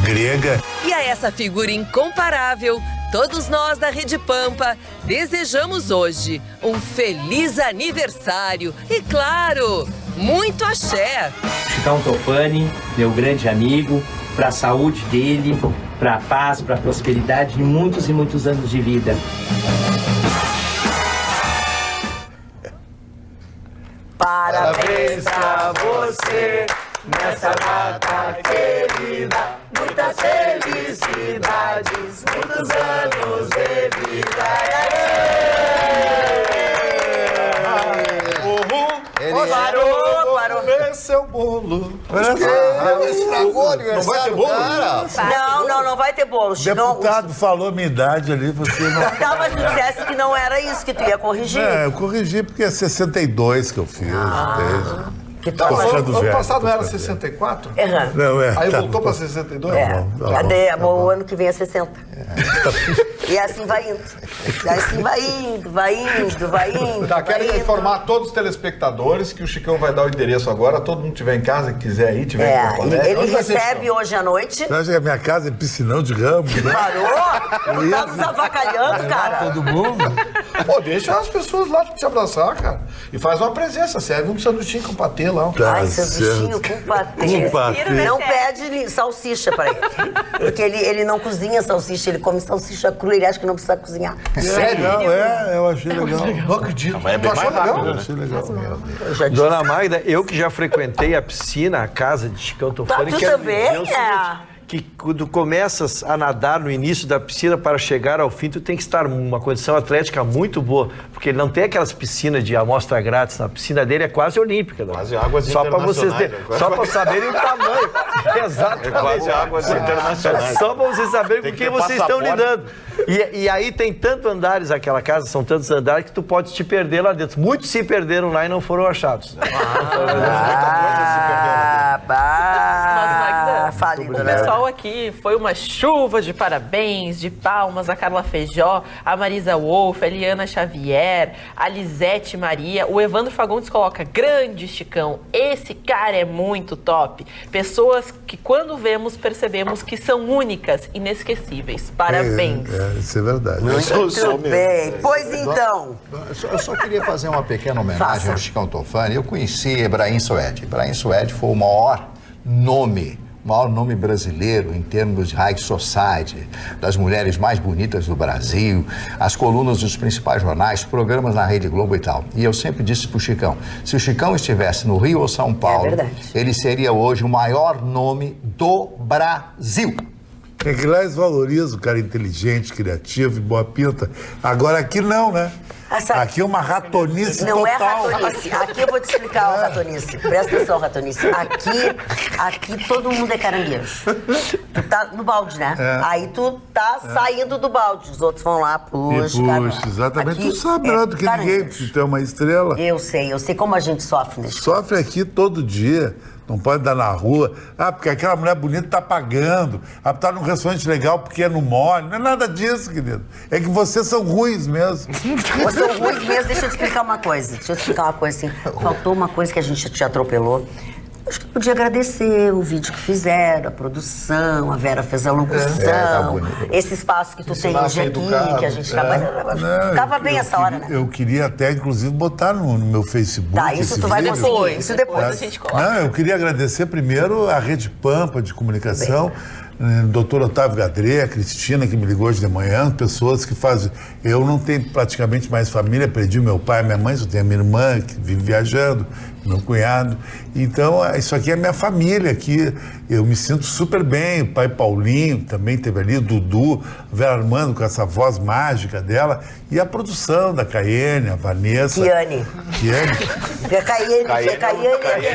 grega. E a essa figura incomparável, todos nós da Rede Pampa desejamos hoje um feliz aniversário e, claro, muito axé. Chicão Tofani, meu grande amigo, para a saúde dele, para a paz, para a prosperidade e muitos anos de vida. Parabéns pra você nessa data querida. Muitas felicidades, muitos anos de vida. Parou. Esse é o bolo. Estragou o aniversário do cara. Não vai ter bolo. O deputado falou a minha idade ali, você não... Não, mas tu dissesse que não era isso, que tu ia corrigir. Eu corrigi porque é 62 que eu fiz. Que Não, mas ano passado não era 64? Errando. Não, Aí voltou para 62? Cadê? O ano que vem é 60. E assim vai indo. E assim vai indo. Tá, quero informar todos os telespectadores que o Chicão vai dar o endereço agora. Todo mundo tiver em casa, que quiser ir, tiver em Porto Alegre. Ele recebe hoje à noite. Você acha que a minha casa é piscinão de ramo, né? Parou? Tá nos avacalhando, cara. Todo mundo? Pô, deixa as pessoas lá te abraçar, cara. E faz uma presença, serve um sanduichinho com patê lá. Ai, sanduichinho com patê. Não pede salsicha pra ele. Porque ele não cozinha salsicha, ele come salsicha crua, ele acha que não precisa cozinhar. Sério? Eu achei legal. Não acredito. Mas é bem mais rápido, né? Achei legal. Dona Magda, eu que já frequentei a piscina, a casa de Chicão Tofani, Tu quero também, dizer o seguinte, que quando começas a nadar no início da piscina para chegar ao fim, tu tem que estar numa condição atlética muito boa, porque ele não tem aquelas piscinas de amostra grátis, a piscina dele é quase olímpica. Quase águas só para vocês só para saberem o tamanho. Exatamente. É quase águas internacionais. Só para vocês saberem com quem vocês estão lidando. E aí tem tantos andares aquela casa, são tantos andares que tu pode te perder lá dentro. Muitos se perderam lá e não foram achados. Muita coisa se O pessoal aqui foi uma chuva de parabéns, de palmas, a Carla Feijó, a Marisa Wolff, a Eliana Xavier, a Lisete Maria. O Evandro Fagundes coloca: grande Chicão, esse cara é muito top. Pessoas que quando vemos percebemos que são únicas, inesquecíveis. Parabéns. Isso é verdade. Muito bem. Pois então. Eu só queria fazer uma pequena homenagem ao Chicão Tofani. Eu conheci Ebrahim Suede. Ebrahim Suede foi o maior nome brasileiro em termos de high society, das mulheres mais bonitas do Brasil, as colunas dos principais jornais, programas na Rede Globo e tal. E eu sempre disse pro Chicão, se o Chicão estivesse no Rio ou São Paulo, ele seria hoje o maior nome do Brasil. É que lá eles valorizam o cara inteligente, criativo e boa pinta. Agora aqui não, né? Aqui é uma ratonice não total. Não é ratonice. Aqui eu vou te explicar o ratonice. Presta atenção, ratonice. Aqui todo mundo é caranguejo. Tu tá no balde, né? Aí tu tá saindo do balde. Os outros vão lá, puxa. Exatamente. Aqui tu sabe melhor do que ninguém, porque tu é uma estrela. Eu sei como a gente sofre nesse Sofre aqui todo dia. Não pode dar na rua. Porque aquela mulher bonita tá pagando. Tá num restaurante legal porque é no mole. Não é nada disso, querido. É que vocês são ruins mesmo. Vocês são ruins mesmo. Deixa eu te explicar uma coisa. assim. Faltou uma coisa que a gente te atropelou. Acho que podia agradecer o vídeo que fizeram, a produção, a Vera fez a locução, esse espaço que tu tem hoje aqui, que a gente trabalha. Ficava bem essa hora, né? Eu queria até, inclusive, botar no meu Facebook. Tá, isso tu vai conseguir. Isso depois a gente coloca. Não, eu queria agradecer primeiro a Rede Pampa de comunicação, Dr. Otávio Gadré, a Cristina, que me ligou hoje de manhã, pessoas que fazem... Eu não tenho praticamente mais família, perdi meu pai e minha mãe, só tenho a minha irmã, que vive viajando, meu cunhado. Então, isso aqui é minha família, aqui eu me sinto super bem. O pai Paulinho também teve ali, o Dudu, Vera Armando com essa voz mágica dela, e a produção da Caiane, a Vanessa. Caiane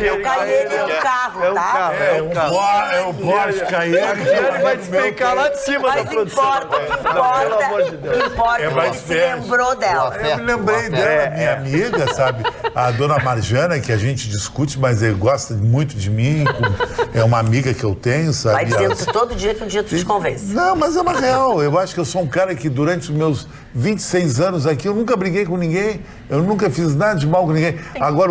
é um carro, tá? É o Porsche Caiane. Caiane vai despencar lá de cima da produção. Mas importa que ele se lembrou dela. Eu me lembrei dela, minha amiga, sabe? A dona Marjana, que a gente discute, mas ele gosta muito de mim, é uma amiga que eu tenho, sabe? Vai dizendo todo dia que um dia tu te convence. Não, mas é uma real. Eu acho que eu sou um cara que durante os meus 26 anos aqui, eu nunca briguei com ninguém, eu nunca fiz nada de mal com ninguém. Agora,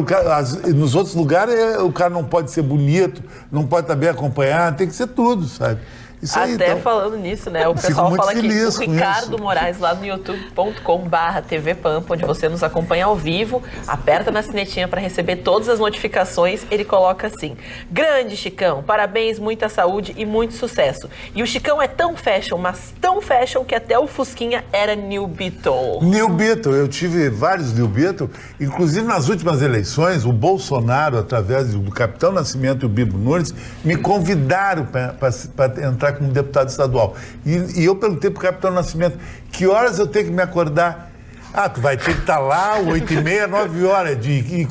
nos outros lugares, o cara não pode ser bonito, não pode estar bem acompanhado, tem que ser tudo, sabe? Isso aí, até então, falando nisso, né? O pessoal fala que o Ricardo Moraes, lá no youtube.com/TV Pampa, onde você nos acompanha ao vivo, aperta na sinetinha para receber todas as notificações. Ele coloca assim: grande Chicão, parabéns, muita saúde e muito sucesso. E o Chicão é tão fashion, mas tão fashion, que até o Fusquinha era New Beetle. New Beetle, eu tive vários New Beetle, inclusive nas últimas eleições, o Bolsonaro, através do Capitão Nascimento e o Bibo Nunes, me convidaram para entrar como deputado estadual. E eu perguntei pro Capitão Nascimento, que horas eu tenho que me acordar? Tu vai ter que estar lá, 8h30, 9 horas. E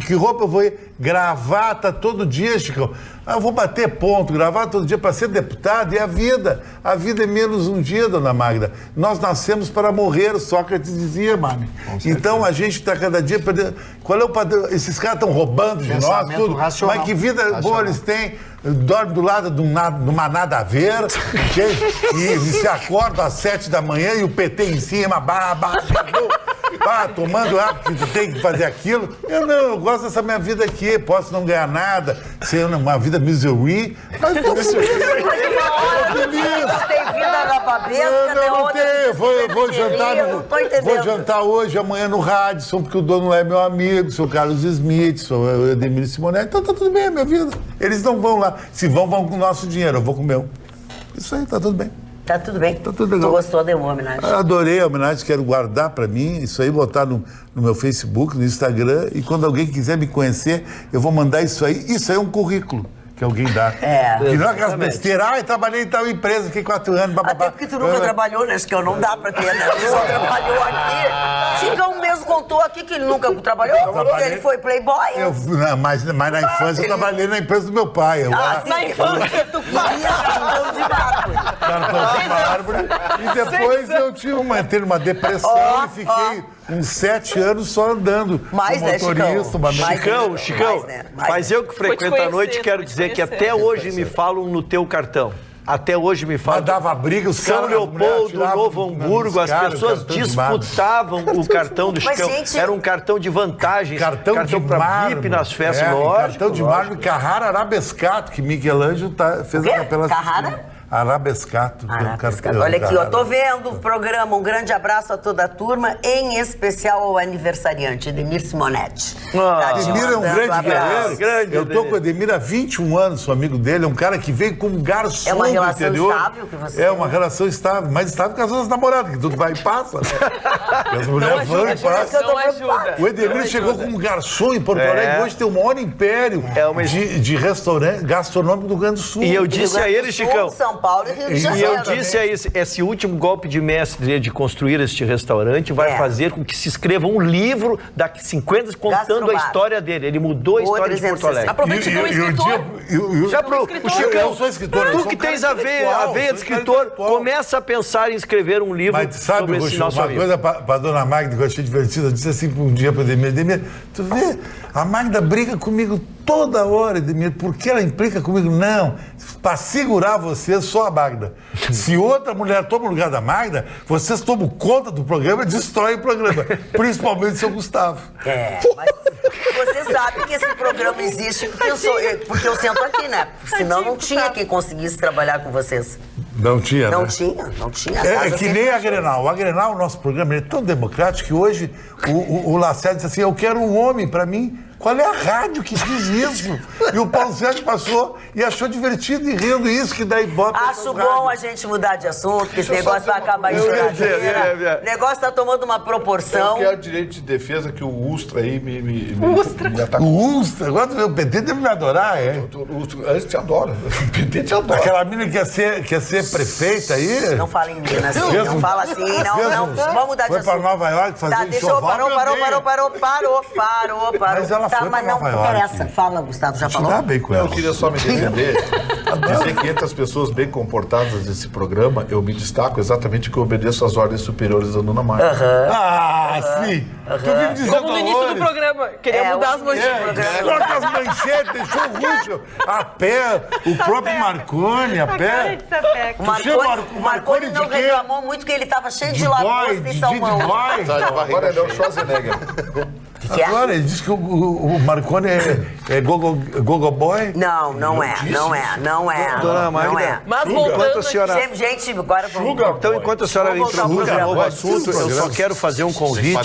que roupa eu vou ir? Gravata todo dia, Chicão. Eu vou bater ponto, gravata todo dia para ser deputado. E a vida é menos um dia, dona Magda. Nós nascemos para morrer, Sócrates dizia, mano. Então a gente está cada dia perdendo. Qual é o padrão? Esses caras estão roubando de nós tudo. Racional. Mas que vida boa eles têm. Dorme do lado de uma nada a ver, e se acorda às 7 da manhã e o PT em cima, tomando água, porque tu tem que fazer aquilo. Eu gosto dessa minha vida aqui, posso não ganhar nada, ser uma vida misery, mas eu tô feliz. Tem vida na babesca, não tem. Vou jantar hoje, amanhã no Radisson, porque o dono é meu amigo, sou Carlos Smith, sou o Edemir Simonetti, então tá tudo bem a minha vida. Eles não vão lá. Se vão com o nosso dinheiro, eu vou com o meu. Isso aí, tá tudo bem. Tá tudo bem. Tá tudo legal. Tu gostou da homenagem? Adorei a homenagem, quero guardar pra mim, isso aí, botar no meu Facebook, no Instagram, e quando alguém quiser me conhecer, eu vou mandar isso aí. Isso aí é um currículo que alguém dá. Que não é aquelas besteiras. Eu trabalhei em tal empresa, fiquei 4 anos, bababá. Até porque tu nunca trabalhou, né? Acho que não dá pra ter, né? Tu só trabalhou aqui. Chicão mesmo contou aqui que ele nunca trabalhou, porque ele foi playboy. Mas na infância eu trabalhei na empresa do meu pai. Na infância tu queria cartão de árvore. E depois eu tive uma depressão e fiquei uns 7 anos só andando. Mais, né, Chicão, mas eu que frequento a noite quero dizer que até hoje me falam no teu cartão. Até hoje me falam. Mas dava briga, os caras. São Leopoldo, Novo Hamburgo, as pessoas disputavam o cartão do Chicão. Era um cartão de vantagem. Cartão para VIP nas festas, lógico. Cartão de mármore, Carrara Arabescato, que Michelangelo fez a capela. Carrara? Arabescato. Olha aqui, eu tô vendo o programa. Um grande abraço a toda a turma, em especial ao aniversariante, Edemir Simonetti. Edemir é um grande guerreiro. Eu tô com o Edemir há 21 anos, sou amigo dele. É um cara que veio como garçom. É uma relação estável que você tem? É uma relação estável, mais estável que as outras namoradas, que tudo vai e passa. Né? As mulheres vão e passam. O Edemir chegou como garçom em Porto Alegre. Hoje tem o maior império de restaurante gastronômico do Rio Grande do Sul. E eu disse a ele, Chicão, Paulo e Rio de Janeiro. E eu disse a esse último golpe de mestre de construir este restaurante vai fazer com que se escreva um livro daqui 50 contando a história dele. Ele mudou a história de Porto Alegre. Aproveite do escritor. Já pro Chicão, eu sou escritor. tu que tens a veia de escritor, começa a pensar em escrever um livro sobre esse nosso amigo. Uma coisa pra dona Magda que eu achei divertida, eu disse assim um dia pra Edemir, tu vê, a Magda briga comigo toda hora, Edemir, por que ela implica comigo? Não, para segurar vocês, só a Magda. Se outra mulher toma o lugar da Magda, vocês tomam conta do programa e destroem o programa, principalmente o seu Gustavo. Mas você sabe que esse programa existe porque eu sento aqui, né? Senão não tinha quem conseguisse trabalhar com vocês. Não tinha, Não né? tinha. É que nem a Grenal. A Grenal, o nosso programa, ele é tão democrático que hoje o Lacerda disse assim, eu quero um homem para mim. Qual é a rádio que diz isso? E o Paulo Sérgio passou e achou divertido e rindo isso, que daí bota... Acho bom a gente mudar de assunto, porque esse negócio vai acabar em choradeira. O negócio tá tomando uma proporção. Eu quero direito de defesa que o Ustra aí me atacou. O Ustra? Agora o PT deve me adorar, é? Eles te adoram. O PT te adora. Aquela menina que quer ser prefeita aí... Não fala em Minas assim, não fala assim, não. Vamos mudar de assunto. Foi para Nova York fazer um enxoval. Parou. Mas ela foi mas não interessa. Fala, Gustavo, já falou? Bem com ela. Eu queria só me defender, dizer que entre as pessoas bem comportadas desse programa, eu me destaco exatamente que eu obedeço às ordens superiores da dona Marta. Sim. Tu vive dizendo Como no início do programa. Queria mudar as manchetes. Corta as manchetes, deixou o Russo a pé, o próprio Marconi a pé. O Marconi não reclamou muito que ele estava cheio de lagosta e salmão. Agora ele é o Schwarzenegger. Agora, ele disse que o Marconi é gogo boy? Não é. Dona Magda, Mas voltando a senhora... Gente, agora vamos... Então, enquanto a senhora introduz um novo assunto, eu só quero fazer um convite.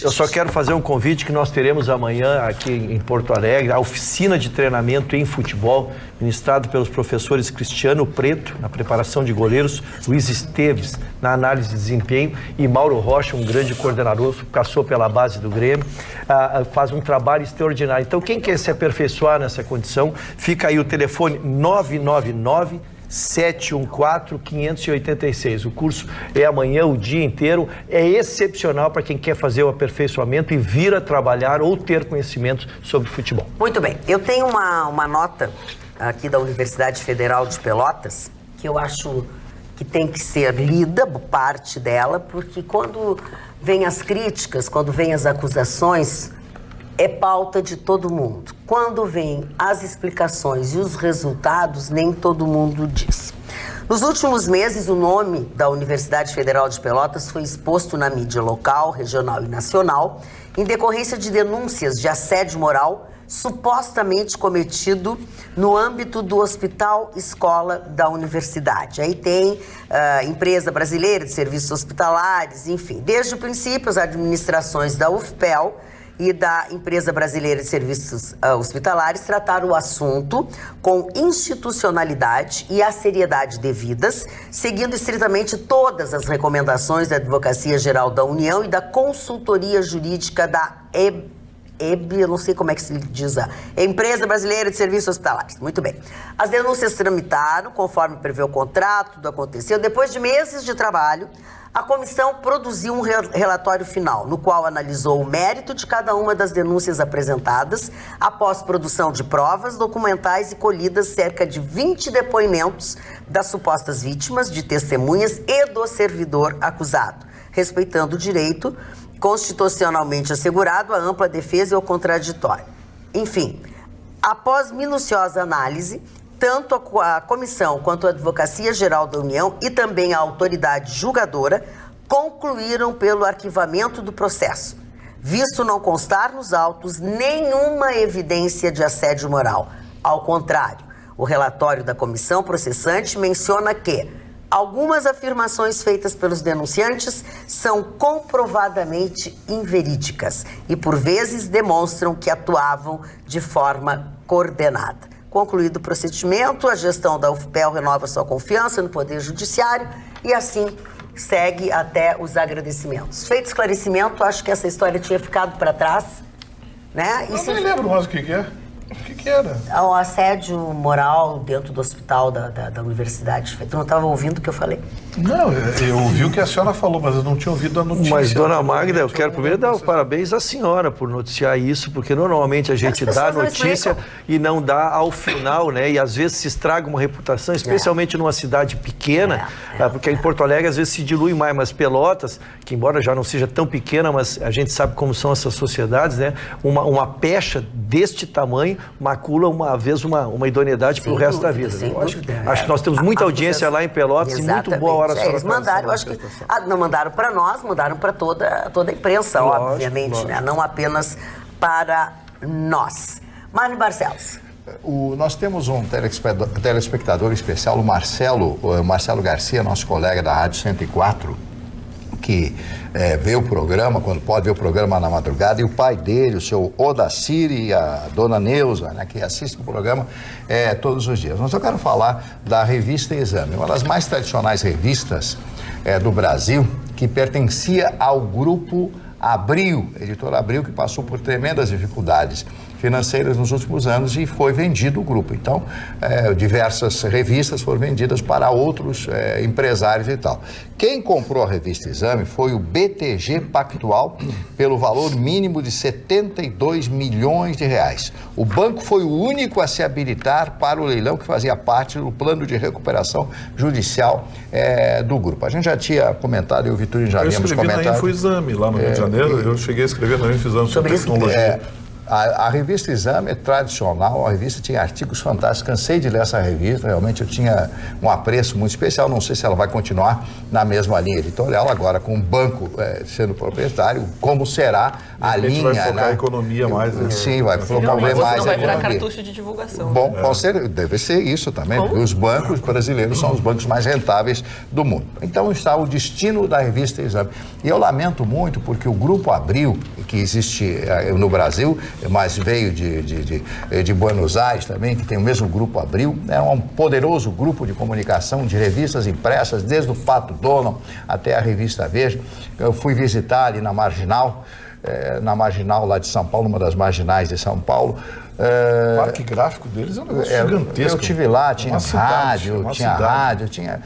Eu só quero fazer um convite que nós teremos amanhã aqui em Porto Alegre, a oficina de treinamento em futebol, ministrado pelos professores Cristiano Preto, na preparação de goleiros, Luiz Esteves, na análise de desempenho, e Mauro Rocha, um grande coordenador, passou pela base do Grêmio, faz um trabalho extraordinário. Então, quem quer se aperfeiçoar nessa condição, fica aí o telefone 999 714-586. O curso é amanhã, o dia inteiro. É excepcional para quem quer fazer o aperfeiçoamento e vir a trabalhar ou ter conhecimentos sobre futebol. Muito bem. Eu tenho uma nota aqui da Universidade Federal de Pelotas que eu acho que tem que ser lida, parte dela, porque quando vem as críticas, quando vem as acusações, é pauta de todo mundo. Quando vem as explicações e os resultados, nem todo mundo diz. Nos últimos meses, o nome da Universidade Federal de Pelotas foi exposto na mídia local, regional e nacional, em decorrência de denúncias de assédio moral supostamente cometido no âmbito do Hospital Escola da Universidade. Aí tem Empresa Brasileira de Serviços Hospitalares, enfim. Desde o princípio, as administrações da UFPEL e da Empresa Brasileira de Serviços Hospitalares trataram o assunto com institucionalidade e a seriedade devidas, seguindo estritamente todas as recomendações da Advocacia Geral da União e da Consultoria Jurídica da eu não sei como é que se diz a Empresa Brasileira de Serviços Hospitalares. Muito bem. As denúncias tramitaram, conforme prevê o contrato, tudo aconteceu. Depois de meses de trabalho, a comissão produziu um relatório final, no qual analisou o mérito de cada uma das denúncias apresentadas, após produção de provas documentais e colhidas cerca de 20 depoimentos das supostas vítimas, de testemunhas e do servidor acusado, respeitando o direito constitucionalmente assegurado, a ampla defesa e o contraditório. Enfim, após minuciosa análise, tanto a comissão quanto a Advocacia Geral da União e também a autoridade julgadora concluíram pelo arquivamento do processo, visto não constar nos autos nenhuma evidência de assédio moral. Ao contrário, o relatório da comissão processante menciona que algumas afirmações feitas pelos denunciantes são comprovadamente inverídicas e, por vezes, demonstram que atuavam de forma coordenada. Concluído o procedimento, a gestão da UFPEL renova sua confiança no Poder Judiciário e, assim, segue até os agradecimentos. Feito esclarecimento, acho que essa história tinha ficado para trás, né? Eu nem lembro mais o que é. O que corriqueira. O assédio moral dentro do hospital da universidade. Tu não estava ouvindo o que eu falei? Não, eu ouvi o que a senhora falou, mas eu não tinha ouvido a notícia. Mas, dona Magda, eu quero primeiro dar os parabéns à senhora por noticiar isso, porque normalmente a gente dá notícia e não dá ao final, né? E às vezes se estraga uma reputação, especialmente numa cidade pequena, porque em Porto Alegre às vezes se dilui mais, mas Pelotas, que embora já não seja tão pequena, mas a gente sabe como são essas sociedades, né? Uma pecha deste tamanho macula uma idoneidade para o resto da vida. Acho que nós temos muita audiência lá em Pelotas e muito boa hora. Eles mandaram, eu acho que não mandaram para nós, mandaram para toda a imprensa, obviamente, lógico. Né? Não apenas para nós. Marne Barcelos. Nós temos um telespectador especial, o Marcelo Garcia, nosso colega da Rádio 104, que vê o programa, quando pode ver o programa na madrugada, e o pai dele, o seu Odacir e a dona Neuza, né, que assistem o programa todos os dias. Mas eu quero falar da revista Exame, uma das mais tradicionais revistas do Brasil, que pertencia ao grupo Abril, editora Abril, que passou por tremendas dificuldades financeiras nos últimos anos e foi vendido o grupo. Então, diversas revistas foram vendidas para outros empresários e tal. Quem comprou a revista Exame foi o BTG Pactual pelo valor mínimo de 72 milhões de reais. O banco foi o único a se habilitar para o leilão que fazia parte do plano de recuperação judicial do grupo. A gente já tinha comentado, eu e o Vitorino já havíamos comentado. Eu escrevi na InfoExame, lá no Rio de Janeiro, eu cheguei a escrever na InfoExame sobre tecnologia. A revista Exame é tradicional, a revista tinha artigos fantásticos, cansei de ler essa revista, realmente eu tinha um apreço muito especial, não sei se ela vai continuar na mesma linha editorial, agora com o banco sendo proprietário, como será a linha... vai focar a economia mais. Sim, vai promover mais a economia. Não vai virar cartucho de divulgação. Bom, deve ser isso também, porque os bancos brasileiros são os bancos mais rentáveis do mundo. Então está o destino da revista Exame. E eu lamento muito porque o Grupo Abril, que existe no Brasil, mas veio de Buenos Aires também, que tem o mesmo Grupo Abril, é um poderoso grupo de comunicação de revistas impressas, desde o Pato Donald até a revista Veja. Eu fui visitar ali na Marginal lá de São Paulo, uma das marginais de São Paulo. O parque gráfico deles é um negócio gigantesco. Eu estive lá, tinha rádio,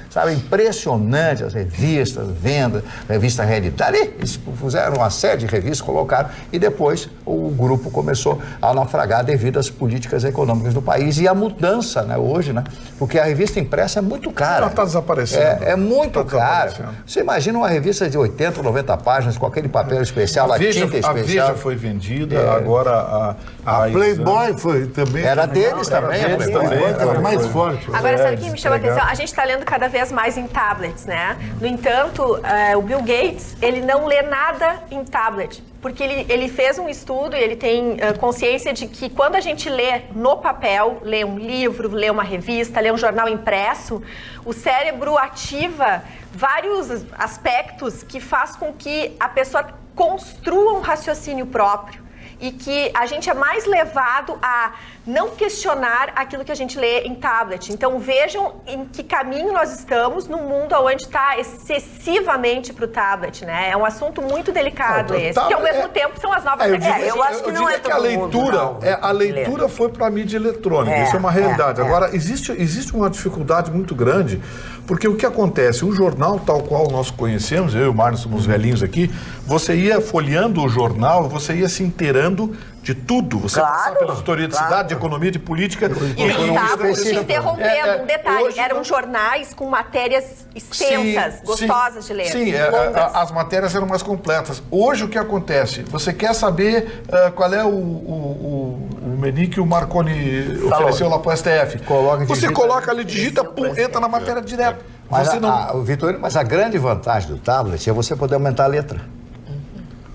sabe, impressionante as revistas, vendas, revista Realidade. Eles fizeram uma série de revistas, colocaram, e depois o grupo começou a naufragar devido às políticas econômicas do país e a mudança, né, hoje, né? Porque a revista impressa é muito cara. Ela está desaparecendo. É muito cara. Você imagina uma revista de 80, 90 páginas, com aquele papel especial, a tinta especial. A Veja foi vendida, agora a Playboy foi também. Era deles também. Era mais forte. Agora, sabe o que me chama a atenção? A gente está lendo cada vez mais em tablets, né? No entanto, o Bill Gates, ele não lê nada em tablet. Porque ele fez um estudo e ele tem consciência de que quando a gente lê no papel, lê um livro, lê uma revista, lê um jornal impresso, o cérebro ativa vários aspectos que faz com que a pessoa construa um raciocínio próprio. E que a gente é mais levado a não questionar aquilo que a gente lê em tablet. Então vejam em que caminho nós estamos no mundo onde está excessivamente para o tablet, né? É um assunto muito delicado esse, porque ao mesmo tempo são as novas tecnologias. Eu acho que não é que a leitura, a leitura foi para a mídia eletrônica, isso é uma realidade. Agora, existe uma dificuldade muito grande, porque o que acontece, o jornal tal qual nós conhecemos, eu e o Marno somos velhinhos aqui, você ia folheando o jornal, você ia se inteirando de tudo. Você passava pela historicidade, de economia, de política. E te interrompendo, um detalhe, hoje, eram jornais com matérias extensas, gostosas de ler. Sim, as matérias eram mais completas. Hoje o que acontece? Você quer saber qual é o menu que o Marconi ofereceu lá para o STF. Você coloca ali, digita, pum, entra na matéria direto. Mas a grande vantagem do tablet é você poder aumentar a letra.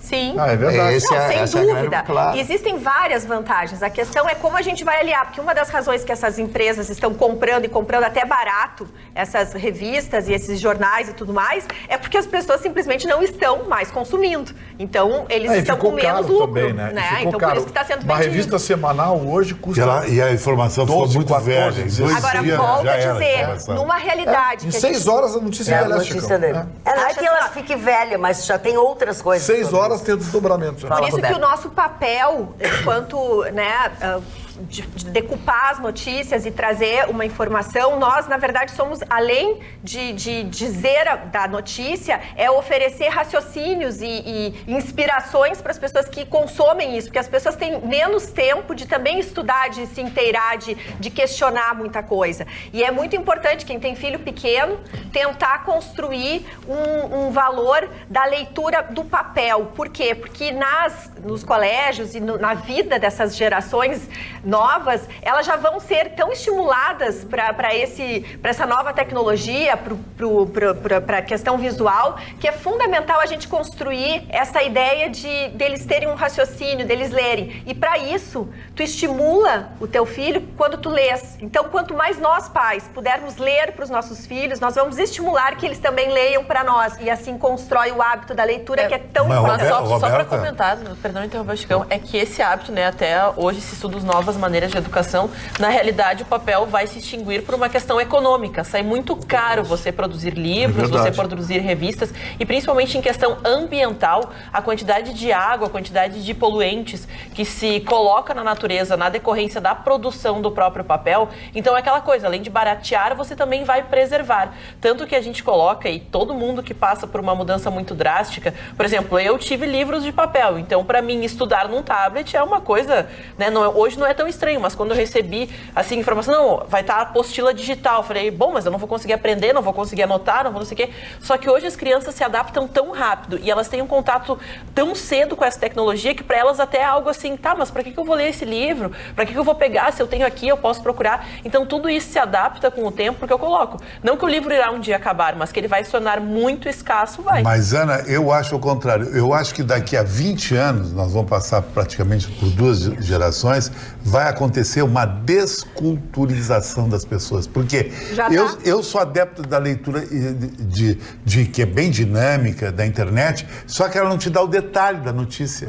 Sim, é verdade. Sem dúvida. Claro. Existem várias vantagens. A questão é como a gente vai aliar, porque uma das razões que essas empresas estão comprando e comprando até barato essas revistas e esses jornais e tudo mais, é porque as pessoas simplesmente não estão mais consumindo. Então, eles estão com menos lucro. Também, né? Então, por isso que está sendo vendido. Uma revista semanal hoje custa... E a informação ficou muito velha. Agora, volto a dizer, numa realidade... Em 6 horas a notícia envelhece. Não é que ela fique velha, mas já tem outras coisas. 6 horas tem desdobramento. Por isso que o nosso papel, enquanto de decupar as notícias e trazer uma informação, nós, na verdade, somos, além de dizer da notícia, é oferecer raciocínios e inspirações para as pessoas que consomem isso, porque as pessoas têm menos tempo de também estudar, de se inteirar, de questionar muita coisa. E é muito importante, quem tem filho pequeno, tentar construir um valor da leitura do papel. Por quê? Porque nos colégios e na vida dessas gerações novas, elas já vão ser tão estimuladas para essa nova tecnologia, para a questão visual, que é fundamental a gente construir essa ideia deles terem um raciocínio, deles lerem. E para isso, tu estimula o teu filho quando tu lês. Então, quanto mais nós, pais, pudermos ler para os nossos filhos, nós vamos estimular que eles também leiam para nós. E assim constrói o hábito da leitura, que é tão importante. Só para comentar, perdão interromper, Chicão, é que esse hábito, né, até hoje se estuda novas maneiras de educação, na realidade o papel vai se extinguir por uma questão econômica. Sai muito caro você produzir livros, você produzir revistas, e principalmente em questão ambiental, a quantidade de água, a quantidade de poluentes que se coloca na natureza na decorrência da produção do próprio papel. Então é aquela coisa, além de baratear, você também vai preservar. Tanto que a gente coloca, e todo mundo que passa por uma mudança muito drástica, por exemplo, eu tive livros de papel, então para mim estudar num tablet é uma coisa, né, hoje não é tão estranho, mas quando eu recebi assim, informação, não, vai estar a apostila digital, eu falei, bom, mas eu não vou conseguir aprender, não vou conseguir anotar, não vou não sei o quê. Só que hoje as crianças se adaptam tão rápido e elas têm um contato tão cedo com essa tecnologia que para elas até é algo assim, tá, mas para que eu vou ler esse livro? Para que eu vou pegar? Se eu tenho aqui, eu posso procurar. Então tudo isso se adapta com o tempo, porque eu coloco. Não que o livro irá um dia acabar, mas que ele vai se tornar muito escasso, vai. Mas, Ana, eu acho o contrário. Eu acho que daqui a 20 anos, nós vamos passar praticamente por 2 gerações, vai acontecer uma desculturização das pessoas. Porque eu sou adepto da leitura que é bem dinâmica, da internet, só que ela não te dá o detalhe da notícia.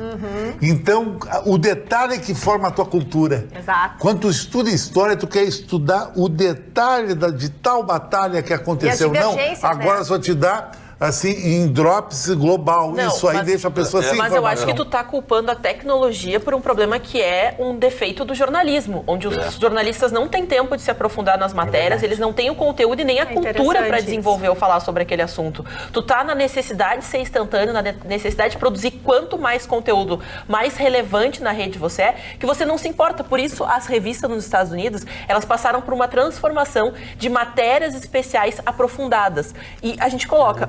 Então, o detalhe é que forma a tua cultura. Exato. Quando tu estuda história, tu quer estudar o detalhe de tal batalha que aconteceu. Não, agora só te dá assim, em drops global. Não, isso aí deixa a pessoa sem Mas eu acho que tu tá culpando a tecnologia por um problema que é um defeito do jornalismo, onde os jornalistas não têm tempo de se aprofundar nas matérias, eles não têm o conteúdo e nem a cultura para desenvolver ou falar sobre aquele assunto. Tu tá na necessidade de ser instantâneo, na necessidade de produzir quanto mais conteúdo mais relevante na rede você é, que você não se importa. Por isso, as revistas nos Estados Unidos, elas passaram por uma transformação de matérias especiais aprofundadas. E a gente coloca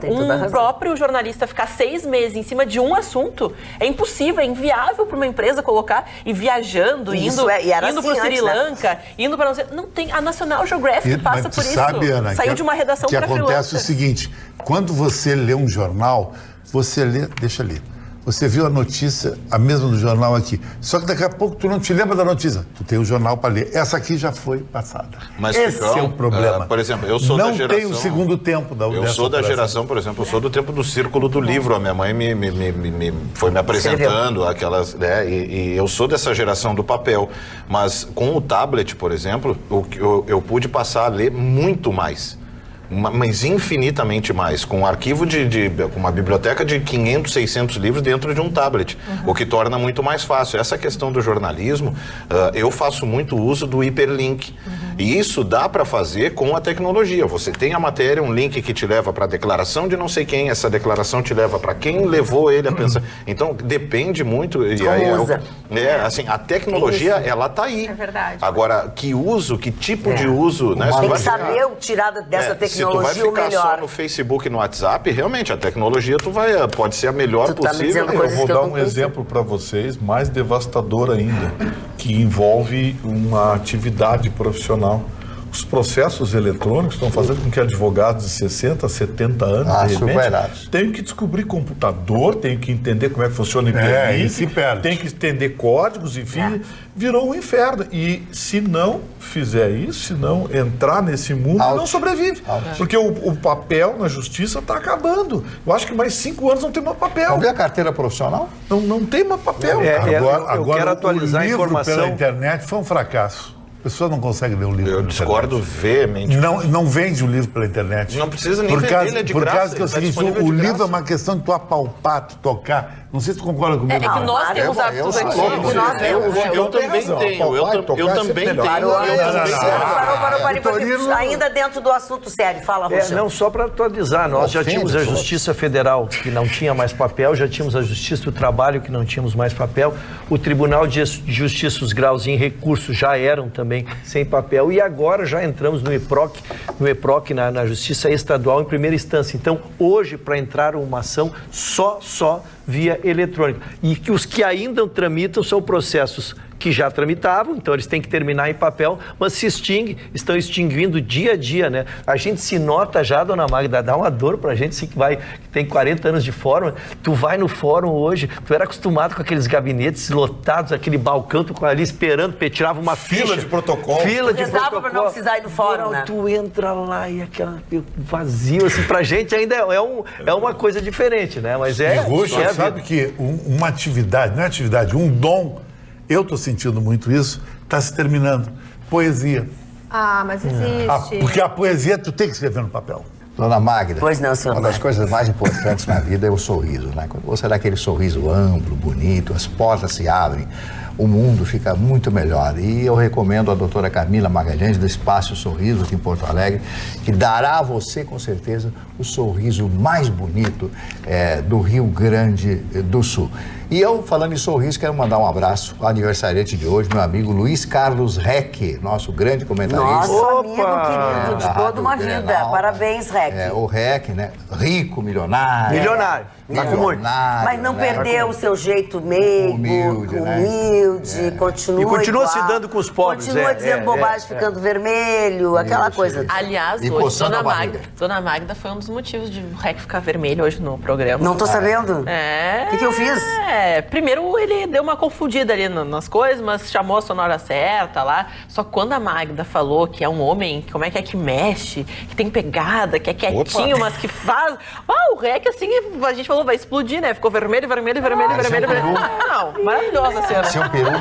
próprio jornalista ficar 6 meses em cima de um assunto, é impossível, é inviável para uma empresa colocar e viajando, indo para Sri Lanka, indo para não tem. A National Geographic passa por isso. Sabe, Ana, saiu de uma redação para freelancers. Que acontece o seguinte, quando você lê um jornal, você lê, deixa ler. Você viu a notícia, a mesma do jornal aqui. Só que daqui a pouco tu não te lembra da notícia. Tu tem o jornal para ler. Essa aqui já foi passada. Mas esse é o problema. Por exemplo, eu sou da geração... Não tem o segundo tempo da Eu sou da geração, por exemplo, eu sou do tempo do Círculo do Livro. A minha mãe foi me apresentando aquelas... Né, e eu sou dessa geração do papel. Mas com o tablet, por exemplo, eu pude passar a ler muito mais. Mas infinitamente mais, com um arquivo com uma biblioteca de 500, 600 livros dentro de um tablet, o que torna muito mais fácil. Essa questão do jornalismo, eu faço muito uso do hiperlink, e isso dá para fazer com a tecnologia. Você tem a matéria, um link que te leva para a declaração de não sei quem, essa declaração te leva para quem levou ele a pensar. Então, depende muito. E aí, assim, a tecnologia, ela tá aí. É verdade. Agora, que uso, que tipo de uso... Né, tem que saber tirar dessa tecnologia. Se tu vai ficar só no Facebook e no WhatsApp, realmente a tecnologia pode ser a melhor possível. Eu vou dar um exemplo para vocês, mais devastador ainda, que envolve uma atividade profissional. Os processos eletrônicos estão fazendo com que advogados de 60, 70 anos, de repente, tenham que descobrir computador, tenham que entender como é que funciona o hiperlink, tem que entender códigos, enfim, virou um inferno. E se não fizer isso, se não entrar nesse mundo, não sobrevive. Porque o papel na justiça está acabando. Eu acho que mais 5 anos não tem mais papel. Não tem a carteira profissional? Não tem mais papel. Agora quero atualizar o livro a informação pela internet foi um fracasso. A pessoa não consegue ler um livro. Eu discordo veemente. Não vende o livro pela internet. Não precisa nem vender, ele é de graça. Por causa que é o seguinte, o livro é uma questão de tu apalpar, tu tocar. Não sei se tu concorda comigo. É que nós temos hábitos antigos. Eu também tenho. Eu também tenho. Ainda dentro do assunto sério, fala, Rogério. Não, só para atualizar, nós já tínhamos a Justiça Federal, que não tinha mais papel, já tínhamos a Justiça do Trabalho, que não tínhamos mais papel, o Tribunal de Justiça, os graus em recurso já eram também sem papel, e agora já entramos no EPROC, na Justiça Estadual, em primeira instância. Então, hoje, para entrar uma ação, só via eletrônica. E que os que ainda tramitam são processos que já tramitavam, então eles têm que terminar em papel, mas estão extinguindo dia a dia, né? A gente se nota já, dona Magda, dá uma dor pra gente, que tem 40 anos de fórum, tu vai no fórum hoje, tu era acostumado com aqueles gabinetes lotados, aquele balcão, tu ali esperando, tirava uma fila de protocolo. Pra não precisar ir no fórum, né? Tu entra lá e aquela vazio, assim, pra gente ainda é uma coisa diferente, né? Mas sabe que uma atividade, não é atividade, um dom, eu estou sentindo muito isso, está se terminando. Poesia. Mas existe. Porque a poesia tu tem que escrever no papel. Dona Magda, pois não, senhor. Uma das coisas mais importantes na vida é o sorriso, né? Quando você dá aquele sorriso amplo, bonito, as portas se abrem, o mundo fica muito melhor. E eu recomendo a doutora Camila Magalhães, do Espaço Sorriso, aqui em Porto Alegre, que dará a você, com certeza, o sorriso mais bonito do Rio Grande do Sul. E eu, falando em sorriso, quero mandar um abraço ao aniversariante de hoje, meu amigo Luiz Carlos Reck, nosso grande comentarista. Nosso amigo querido de toda uma vida. Parabéns, Reck. O Reck, né? Rico, milionário. Tá com muito. Mas não perdeu o seu jeito meigo, humilde, continua se dando com os pobres. Continua dizendo bobagem, ficando vermelho, aquela coisa. Aliás, hoje, Dona Magda foi um dos motivos de o Reck ficar vermelho hoje no programa. Não tô sabendo. O que eu fiz? Primeiro ele deu uma confundida ali nas coisas, mas chamou a sonora certa lá. Só que quando a Magda falou que é um homem, como é que mexe, que tem pegada, que é quietinho, mas que faz... o Reck, assim, a gente falou, vai explodir, né? Ficou vermelho. Não, maravilhosa a cena. Seu peru.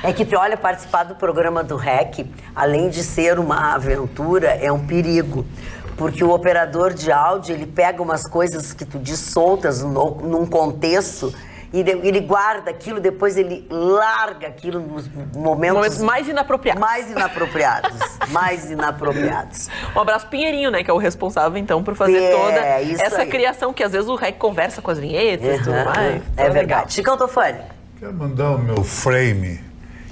É que, olha, participar do programa do Reck, além de ser uma aventura, é um perigo. Porque o operador de áudio, ele pega umas coisas que tu diz soltas num contexto... E ele guarda aquilo, depois ele larga aquilo nos momentos mais inapropriados. Mais inapropriados. Um abraço Pinheirinho, né? Que é o responsável, então, por fazer toda essa criação, que às vezes o Reck conversa com as vinhetas e tudo mais. É verdade. Chicão Tofani. Quero mandar o meu frame,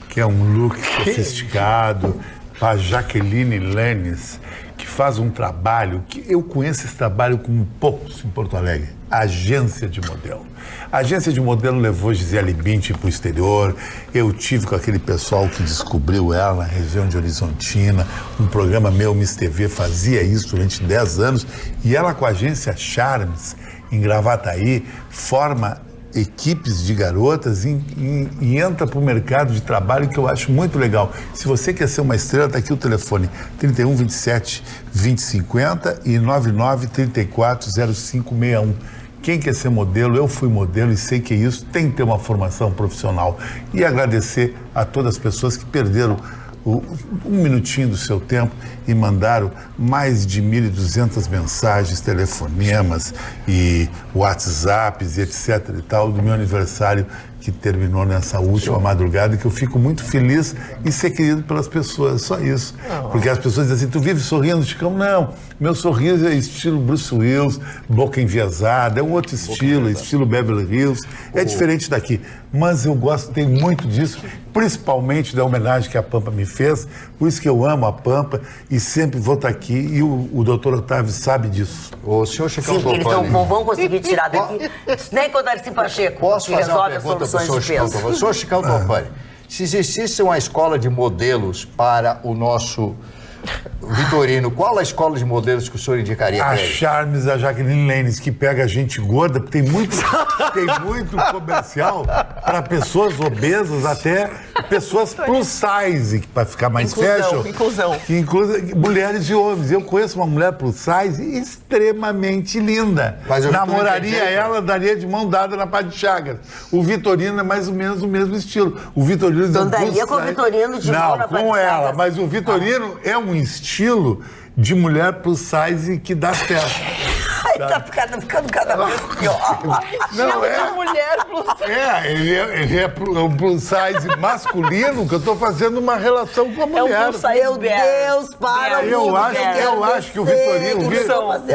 que é um look sofisticado, para Jaqueline Lenes, que faz um trabalho, que eu conheço esse trabalho como poucos em Porto Alegre, agência de modelo. A agência de modelo levou Gisele Bündchen para o exterior, eu tive com aquele pessoal que descobriu ela na região de Horizontina, um programa meu, Miss TV, fazia isso durante 10 anos, e ela com a agência Charmes, em Gravataí, forma equipes de garotas e entra para o mercado de trabalho, que eu acho muito legal. Se você quer ser uma estrela, está aqui o telefone 31 27 20 50 e 99 34 0561. Quem quer ser modelo, eu fui modelo e sei que isso tem que ter uma formação profissional. E agradecer a todas as pessoas que perderam um minutinho do seu tempo e mandaram mais de 1.200 mensagens, telefonemas e WhatsApps e etc e tal, do meu aniversário que terminou nessa última madrugada, que eu fico muito feliz em ser querido pelas pessoas, só isso. Porque as pessoas dizem assim, tu vive sorrindo, Chicão? Não, meu sorriso é estilo Bruce Willis, boca enviesada, é um outro estilo, estilo Beverly Hills, é diferente daqui. Mas eu gostei muito disso, principalmente da homenagem que a Pampa me fez, por isso que eu amo a Pampa e sempre vou estar aqui, e o doutor Otávio sabe disso. O senhor Chicão Tofani... Sim, eles não vão conseguir tirar daqui, nem quando Darcy Pacheco. Posso fazer uma pergunta para o senhor Chicão Tofani? Senhor Chicão Tofani, se existisse uma escola de modelos para o nosso Vitorino, qual a escola de modelos que o senhor indicaria para ele? A Charmes, a Jaqueline Lenes, que pega gente gorda, porque tem muito comercial para pessoas obesas, até pessoas plus size, para ficar mais fashion. Inclusão. Que inclui mulheres e homens. Eu conheço uma mulher plus size extremamente linda. Namoraria ela, daria de mão dada na Pá de Chagas. O Vitorino é mais ou menos o mesmo estilo. O Vitorino então daria com o Vitorino de mão na Pá de Chagas? Não, com ela, mas o Vitorino é um estilo de mulher plus size que dá certo. Ai, tá ficando cada vez pior. Não, De mulher plus size. ele é um plus size masculino que eu tô fazendo uma relação com a mulher. plus size. Meu Deus, para Eu acho que o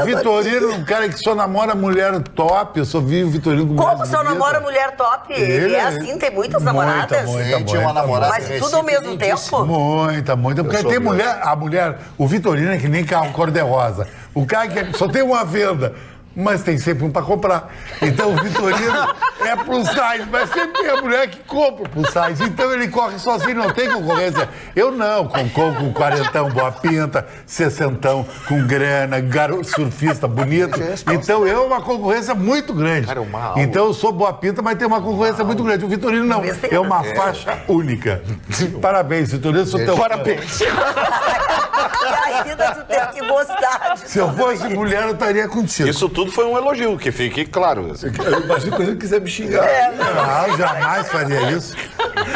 Vitorino é um cara que só namora mulher top. Eu só vi o Vitorino com Como só namora mulher top? Ele é assim, tem muitas namoradas? Tinha uma namorada. Mas tudo ao mesmo tempo? Muita. Porque tem mulher, o Vitorino é que nem carro cor-de-rosa. O cara que só tem uma venda, mas tem sempre um para comprar. Então o Vitorino é plus size, mas sempre tem a mulher que compra plus size. Então ele corre sozinho, não tem concorrência. Eu não, com quarentão, boa pinta, sessentão, com grana, garoto surfista bonito. Então eu uma concorrência muito grande. Então eu sou boa pinta, mas tem uma concorrência muito grande. O Vitorino não, é uma faixa única. Parabéns, Vitorino, sou teu Parabéns. E ainda tu tem que gostar de Se eu fosse mulher, eu estaria contigo. Isso tudo foi um elogio, que fique claro. Eu imagino que ele quiser me xingar. Não, jamais faria isso.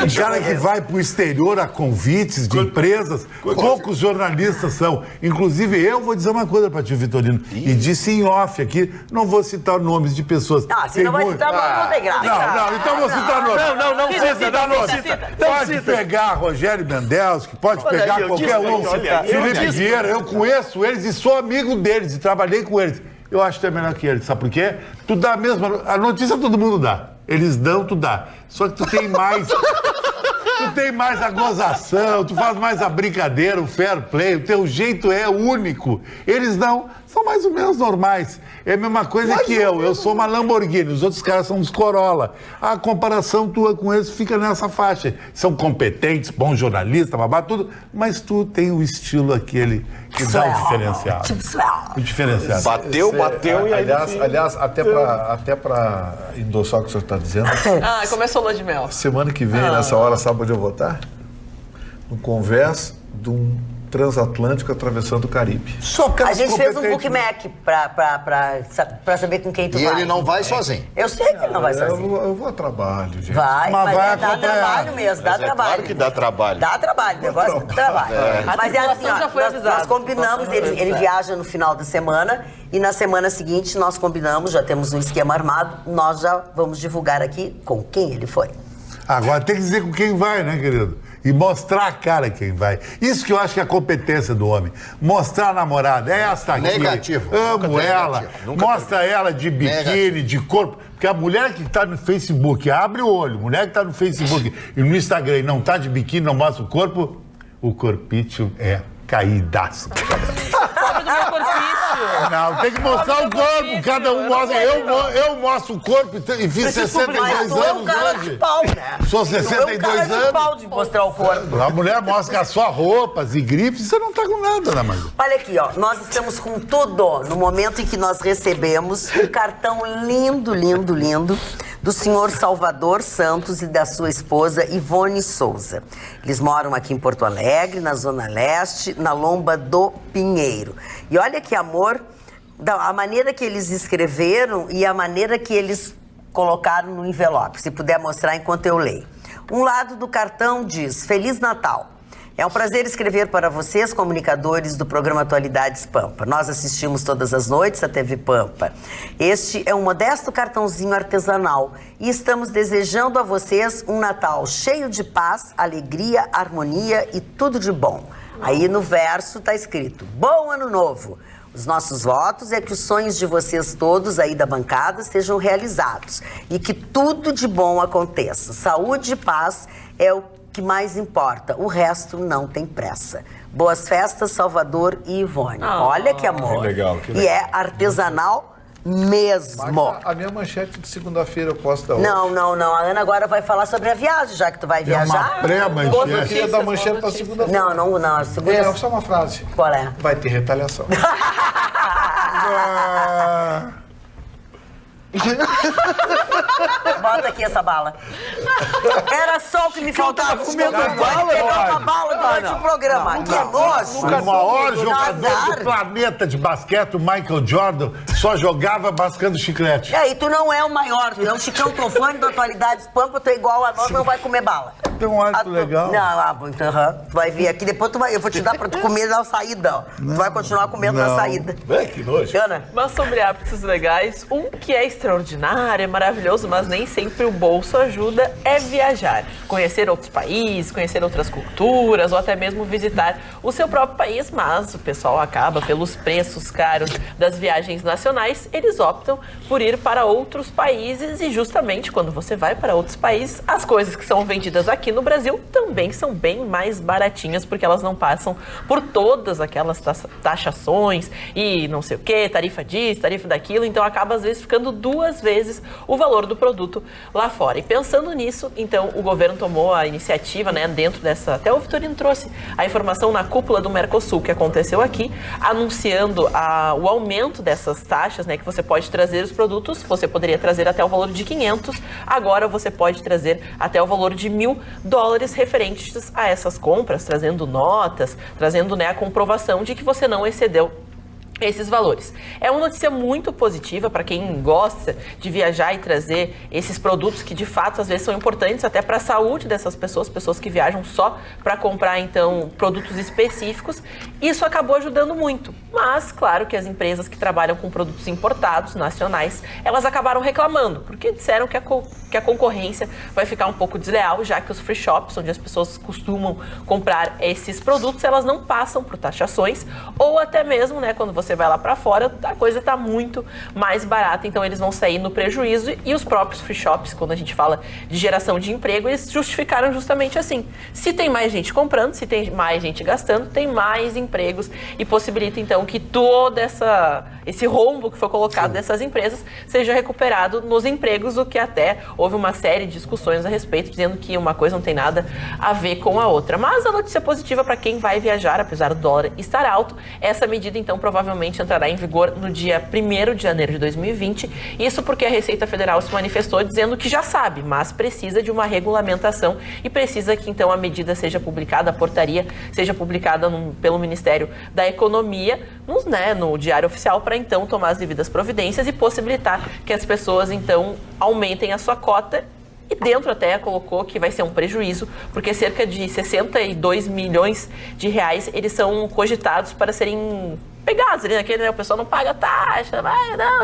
Um cara que vai para o exterior a convites de empresas, poucos jornalistas são. Inclusive, eu vou dizer uma coisa para ti, Vitorino, e disse em off aqui, não vou citar nomes de pessoas. Se não vai citar nome, não tem graça. Não, então vou citar nomes. Não cita. Pode pegar Rogério Mendelski, pode pegar qualquer um. Felipe Vieira, eu conheço eles e sou amigo deles e trabalhei com eles. Eu acho que tu é melhor que eles, sabe por quê? Tu dá a mesma... A notícia todo mundo dá. Eles dão, tu dá. Só que tu tem mais... Tu tem mais a gozação, tu faz mais a brincadeira, o fair play, o teu jeito é único. Eles não, são mais ou menos normais. É a mesma coisa que eu sou uma Lamborghini, os outros caras são uns Corolla. A comparação tua com eles fica nessa faixa. São competentes, bons jornalistas, babá, tudo, mas tu tem o estilo aquele que dá o diferenciado. O diferenciado. Bateu e aí... Aliás, até para endossar o que o senhor está dizendo, Começou lua de mel. semana que vem, nessa hora, sabe onde eu vou estar? No conversa de um transatlântico atravessando o Caribe. A gente fez um bookmark pra saber com quem tu E vai. ele não vai sozinho. Eu sei que ele não vai sozinho. Eu vou a trabalho, gente. Vai, mas vai dá trabalho mesmo, dá trabalho. Claro que dá trabalho. Dá trabalho, o negócio dá trabalho. Mas é assim, já foi avisada. nós combinamos, ele viaja no final da semana e na semana seguinte nós combinamos, já temos um esquema armado, nós já vamos divulgar aqui com quem ele foi. Agora tem que dizer com quem vai, né, querido? E mostrar a cara quem vai. Isso que eu acho que é a competência do homem. Mostrar a namorada. É essa aqui. Negativo. Amo ela. Mostra ela de biquíni, de corpo. Porque a mulher que está no Facebook, abre o olho. Mulher que está no Facebook e no Instagram e não está de biquíni, não mostra o corpo, o corpício é caídaço. Pobre do meu corpício. Não, tem que mostrar o corpo. Cada um mostra. Eu mostro o corpo e fiz 62 tu é um anos cara hoje. de pau, né? Sou Tu é um 62 cara de anos. pau de mostrar o corpo. A mulher mostra só roupas e grifes, você não tá com nada, né, mãe? Olha aqui, ó, nós estamos com tudo no momento em que nós recebemos um cartão lindo, lindo, lindo do senhor Salvador Santos e da sua esposa Ivone Souza. Eles moram aqui em Porto Alegre, na Zona Leste, na Lomba do Pinheiro. E olha que amor, a maneira que eles escreveram e a maneira que eles colocaram no envelope. Se puder mostrar enquanto eu leio. Um lado do cartão diz: Feliz Natal. É um prazer escrever para vocês, comunicadores do programa Atualidades Pampa. Nós assistimos todas as noites à TV Pampa. Este é um modesto cartãozinho artesanal e estamos desejando a vocês um Natal cheio de paz, alegria, harmonia e tudo de bom. Aí no verso está escrito: Bom Ano Novo! Os nossos votos é que os sonhos de vocês todos aí da bancada sejam realizados e que tudo de bom aconteça. Saúde e paz é o que mais importa. O resto não tem pressa. Boas festas, Salvador e Ivone. Olha que amor. Que legal. E é artesanal mesmo. Mas a minha manchete de segunda-feira eu posto da outra. Não. A Ana agora vai falar sobre a viagem, já que tu vai viajar. Uma pré-manchete. Eu queria dar manchete para segunda-feira. Não. A segunda... Só uma frase. Qual é? Vai ter retaliação. Bota aqui essa bala. Era só o que me faltava. comendo Não bala, pode pegar Eduardo. uma bala durante o programa. Que nojo. O maior jogador Azar. do planeta de basquete, o Michael Jordan, só jogava mascando chiclete. E tu não é o maior, tu é o Chicão Tofani da Atualidades Pampa, tu é igual a nós, não vai comer bala. tem um hálito legal. Não, tu vai vir aqui, depois eu vou te dar pra tu comer na saída, ó. Tu vai continuar comendo na saída. Que nojo. Ana? Mas sobre hábitos legais, um que é extraordinário, é maravilhoso, mas nem sempre o bolso ajuda, é viajar. Conhecer outros países, conhecer outras culturas, ou até mesmo visitar o seu próprio país, mas o pessoal acaba, pelos preços caros das viagens nacionais, eles optam por ir para outros países e justamente quando você vai para outros países, as coisas que são vendidas aqui no Brasil também são bem mais baratinhas, porque elas não passam por todas aquelas taxações e não sei o que, tarifa disso, tarifa daquilo, então acaba às vezes ficando 2 vezes o valor do produto lá fora. E pensando nisso, então o governo tomou a iniciativa, né, dentro dessa, até o Vitorino trouxe a informação na cúpula do Mercosul que aconteceu aqui, anunciando o aumento dessas taxas, né, que você pode trazer os produtos, você poderia trazer até o valor de 500, agora você pode trazer até o valor de $1.000 referentes a essas compras, trazendo notas, trazendo, né, a comprovação de que você não excedeu esses valores. É uma notícia muito positiva para quem gosta de viajar e trazer esses produtos que de fato às vezes são importantes até para a saúde dessas pessoas que viajam só para comprar então produtos específicos. Isso acabou ajudando muito, mas claro que as empresas que trabalham com produtos importados, nacionais, elas acabaram reclamando, porque disseram que a concorrência vai ficar um pouco desleal, já que os free shops, onde as pessoas costumam comprar esses produtos, elas não passam por taxações, ou até mesmo, né, quando você vai lá para fora, a coisa está muito mais barata, então eles vão sair no prejuízo. E os próprios free shops, quando a gente fala de geração de emprego, eles justificaram justamente assim: se tem mais gente comprando, se tem mais gente gastando, tem mais empregos, e possibilita então que todo esse rombo que foi colocado dessas empresas seja recuperado nos empregos, o que até houve uma série de discussões a respeito, dizendo que uma coisa não tem nada a ver com a outra. Mas a notícia positiva para quem vai viajar, apesar do dólar estar alto, essa medida então provavelmente entrará em vigor no dia 1º de janeiro de 2020, isso porque a Receita Federal se manifestou dizendo que já sabe, mas precisa de uma regulamentação e precisa que então a medida seja publicada, a portaria seja publicada pelo Ministério da Economia no Diário Oficial, para então tomar as devidas providências e possibilitar que as pessoas então aumentem a sua cota. E dentro até colocou que vai ser um prejuízo, porque cerca de 62 milhões de reais eles são cogitados para serem pegados ali naquele, né? O pessoal não paga taxa,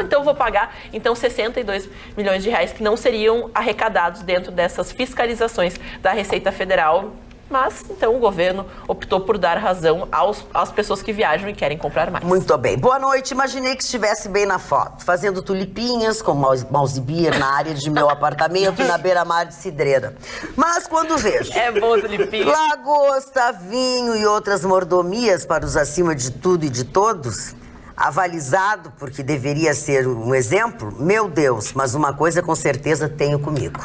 então eu vou pagar. Então 62 milhões de reais que não seriam arrecadados dentro dessas fiscalizações da Receita Federal. Mas, então, o governo optou por dar razão às pessoas que viajam e querem comprar mais. Muito bem. Boa noite. Imaginei que estivesse bem na foto, fazendo tulipinhas com mouse beer na área de meu apartamento, na beira-mar de Cidreira. Mas quando vejo... É bom tulipinha. Lagosta, vinho e outras mordomias para os acima de tudo e de todos... avalizado, porque deveria ser um exemplo, meu Deus, mas uma coisa com certeza tenho comigo.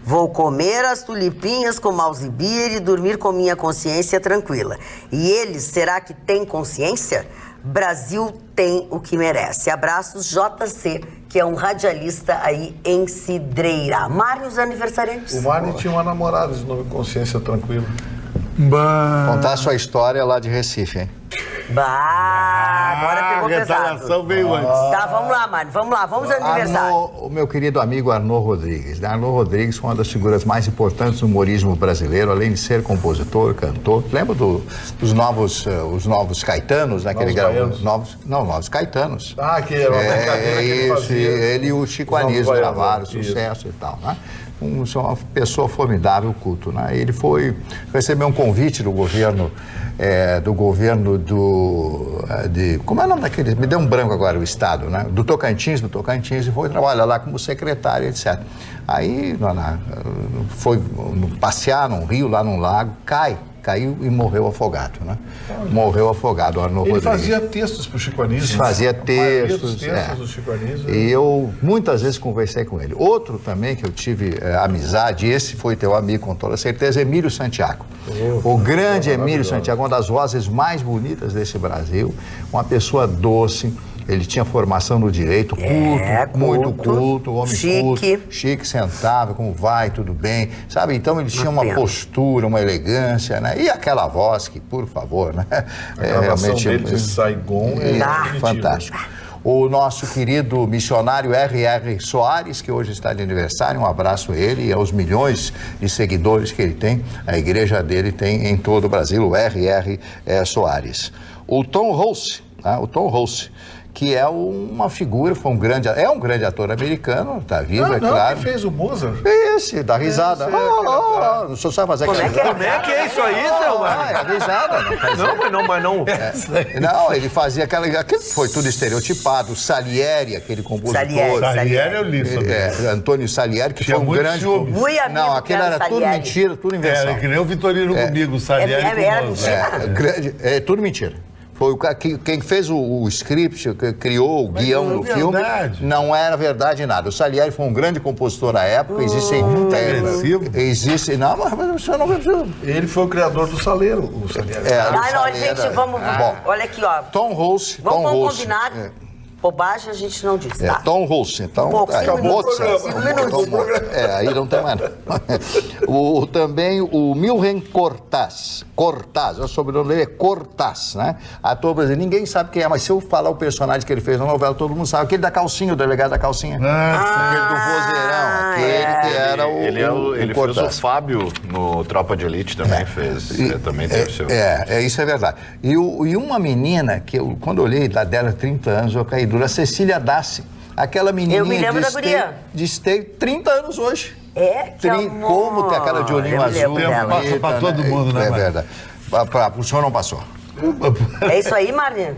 Vou comer as tulipinhas com mouse beer e dormir com minha consciência tranquila. E eles, será que têm consciência? Brasil tem o que merece. Abraços, JC, que é um radialista aí em Cidreira. Mário, os aniversariantes. O Mário tinha uma namorada de nome Consciência Tranquila. Contar a sua história lá de Recife, hein? Agora pegou pesado. A retaliação veio antes. Tá, vamos lá, Mário, vamos lá, vamos ao aniversário. O meu querido amigo Arnaud Rodrigues. Arnaud Rodrigues foi uma das figuras mais importantes do humorismo brasileiro, além de ser compositor, cantor. Lembra os novos Caetanos, né? Novos Caetanos. Ah, que era uma brincadeira que ele fazia. Ele e o Chico Anísio gravaram sucesso e tal, né? Uma pessoa formidável, culto, né? Ele recebeu um convite do governo, como é o nome daquele? Me deu um branco agora, o estado, né? Do Tocantins, e foi trabalhar lá como secretário, etc. Aí foi passear num rio, lá num lago, caiu e morreu afogado, né? Morreu afogado, Arnaud Rodrigues. Ele fazia textos para o Chico Anísio. Fazia textos do Chico Anísio. E eu muitas vezes conversei com ele. Outro também que eu tive amizade, esse foi teu amigo com toda certeza, Emílio Santiago. O grande Emílio Santiago, uma das vozes mais bonitas desse Brasil, uma pessoa doce. Ele tinha formação no direito, muito culto, homem culto, chique, sentava, como vai, tudo bem, sabe? Então ele tinha uma postura, uma elegância, né? E aquela voz que, por favor, né? A gravação dele de Saigon é fantástico. O nosso querido missionário R.R. Soares, que hoje está de aniversário, um abraço a ele e aos milhões de seguidores que ele tem, a igreja dele tem em todo o Brasil, o R.R. Soares. O Tom Hulce, que é uma figura, foi um grande ator americano, tá vivo, é claro. Que fez o Mozart? Esse, dá risada. Não sou só fazer Como é que é isso aí, então? É risada. Mas não. Não, ele fazia aquilo foi tudo estereotipado. Salieri, aquele compositor. Salieri eu li sobre Antônio Salieri, que foi um grande... Não, aquilo era tudo mentira, tudo invenção. Era que nem o Vitorino comigo, o Salieri tudo mentira. Foi quem fez o script, criou o guião do filme, não era verdade nada. O Salieri foi um grande compositor na época, existe... Não, mas o senhor não viu. Ele foi o criador do Saleiro, o Salieri. Gente, vamos... Olha aqui, ó. Tom Hulce. Vamos combinar... Bobagem a gente não diz, tá? Tom Hulce, então... Aí não tem mais nada. Também o Milren Cortaz, o sobrenome dele é Cortaz, né? Ator brasileiro, ninguém sabe quem é, mas se eu falar o personagem que ele fez na novela, todo mundo sabe. Aquele da calcinha, o delegado da calcinha. Aquele do vozeirão, que era o Ele fez o Fábio no Tropa de Elite, também fez. Também teve o seu... Isso é verdade. E uma menina, que quando eu olhei dela 30 anos, eu caí dura, Cecília Dassi, aquela menininha eu me lembro da guria. De Stay, 30 anos hoje. Como tem aquela de olhinho azul. Passa pra todo mundo, né? É verdade. O senhor não passou. É isso aí, Marina?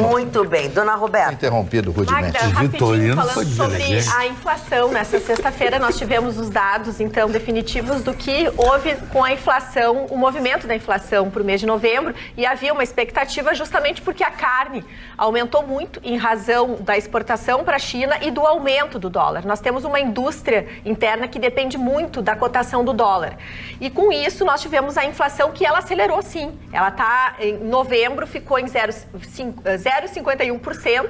Muito bem. Dona Roberta. Interrompido rudemente. Magda, rapidinho, falando sobre a inflação. Nessa sexta-feira nós tivemos os dados, então, definitivos do que houve com a inflação, o movimento da inflação para o mês de novembro, e havia uma expectativa justamente porque a carne aumentou muito em razão da exportação para a China e do aumento do dólar. Nós temos uma indústria interna que depende muito da cotação do dólar. E com isso nós tivemos a inflação que ela acelerou sim. Ela está em novembro ficou em 0,51%.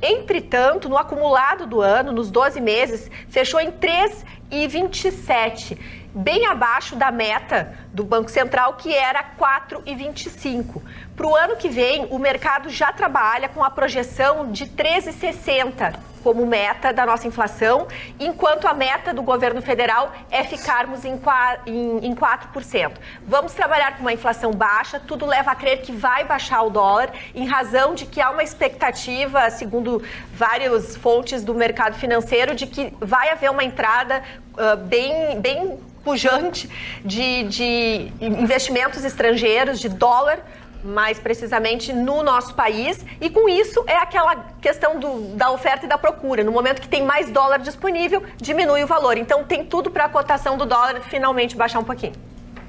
Entretanto, no acumulado do ano, nos 12 meses, fechou em 3,27%, bem abaixo da meta do Banco Central, que era 4,25%. Para o ano que vem, o mercado já trabalha com a projeção de 13,60% como meta da nossa inflação, enquanto a meta do governo federal é ficarmos em 4%. Vamos trabalhar com uma inflação baixa, tudo leva a crer que vai baixar o dólar, em razão de que há uma expectativa, segundo várias fontes do mercado financeiro, de que vai haver uma entrada bem pujante de investimentos estrangeiros, de dólar, mais precisamente no nosso país, e com isso é aquela questão da oferta e da procura. No momento que tem mais dólar disponível, diminui o valor. Então tem tudo para a cotação do dólar finalmente baixar um pouquinho.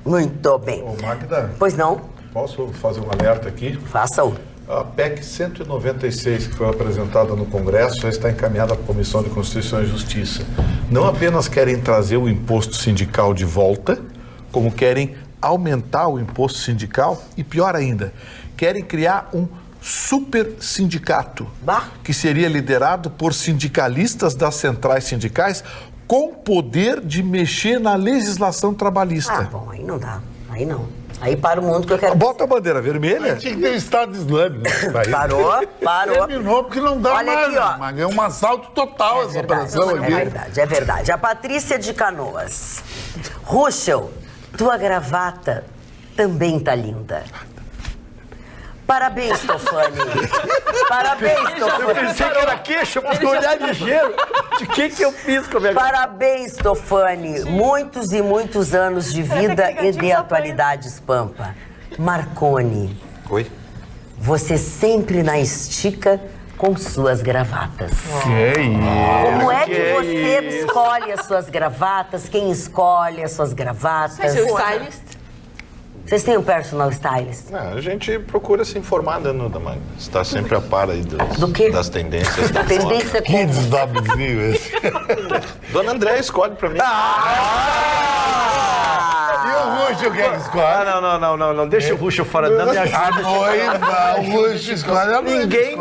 Muito bem. Ô, Magda. Pois não? Posso fazer um alerta aqui? Faça-o. A PEC 196, que foi apresentada no Congresso, já está encaminhada à Comissão de Constituição e Justiça. Não apenas querem trazer o imposto sindical de volta, como querem aumentar o imposto sindical e, pior ainda, querem criar um super sindicato, que seria liderado por sindicalistas das centrais sindicais com poder de mexer na legislação trabalhista. Bom, aí não dá. Aí não. Aí para o mundo que eu quero... Bota a bandeira vermelha. Tinha que ter Estado Islâmico nesse país. Parou. Terminou porque não dá mais. Aqui, ó. Mas é um assalto total essa operação aqui. É verdade. A Patrícia de Canoas. Ruschel, tua gravata também tá linda. Parabéns, Tofani. Parabéns, Tofani. Eu pensei que era queixa, porque olhar ligeiro. De que eu fiz com a minha... Parabéns, Tofani. Muitos e muitos anos de vida e de atualidades, Pampa. Marconi. Oi? Você sempre na estica com suas gravatas. Como é que você escolhe as suas gravatas? Quem escolhe as suas gravatas? Você é seu stylist? Vocês têm um personal stylist? A gente procura se informar, né, Magda? Está sempre a par aí do quê? Das tendências. Tendência que desdobrezinho esse. Dona André escolhe pra mim. E o Ruschel quem escolhe? Não. Deixa o Ruschel fora. Não me ajuda. A noiva, o Ruschel escolhe a noiva. Ninguém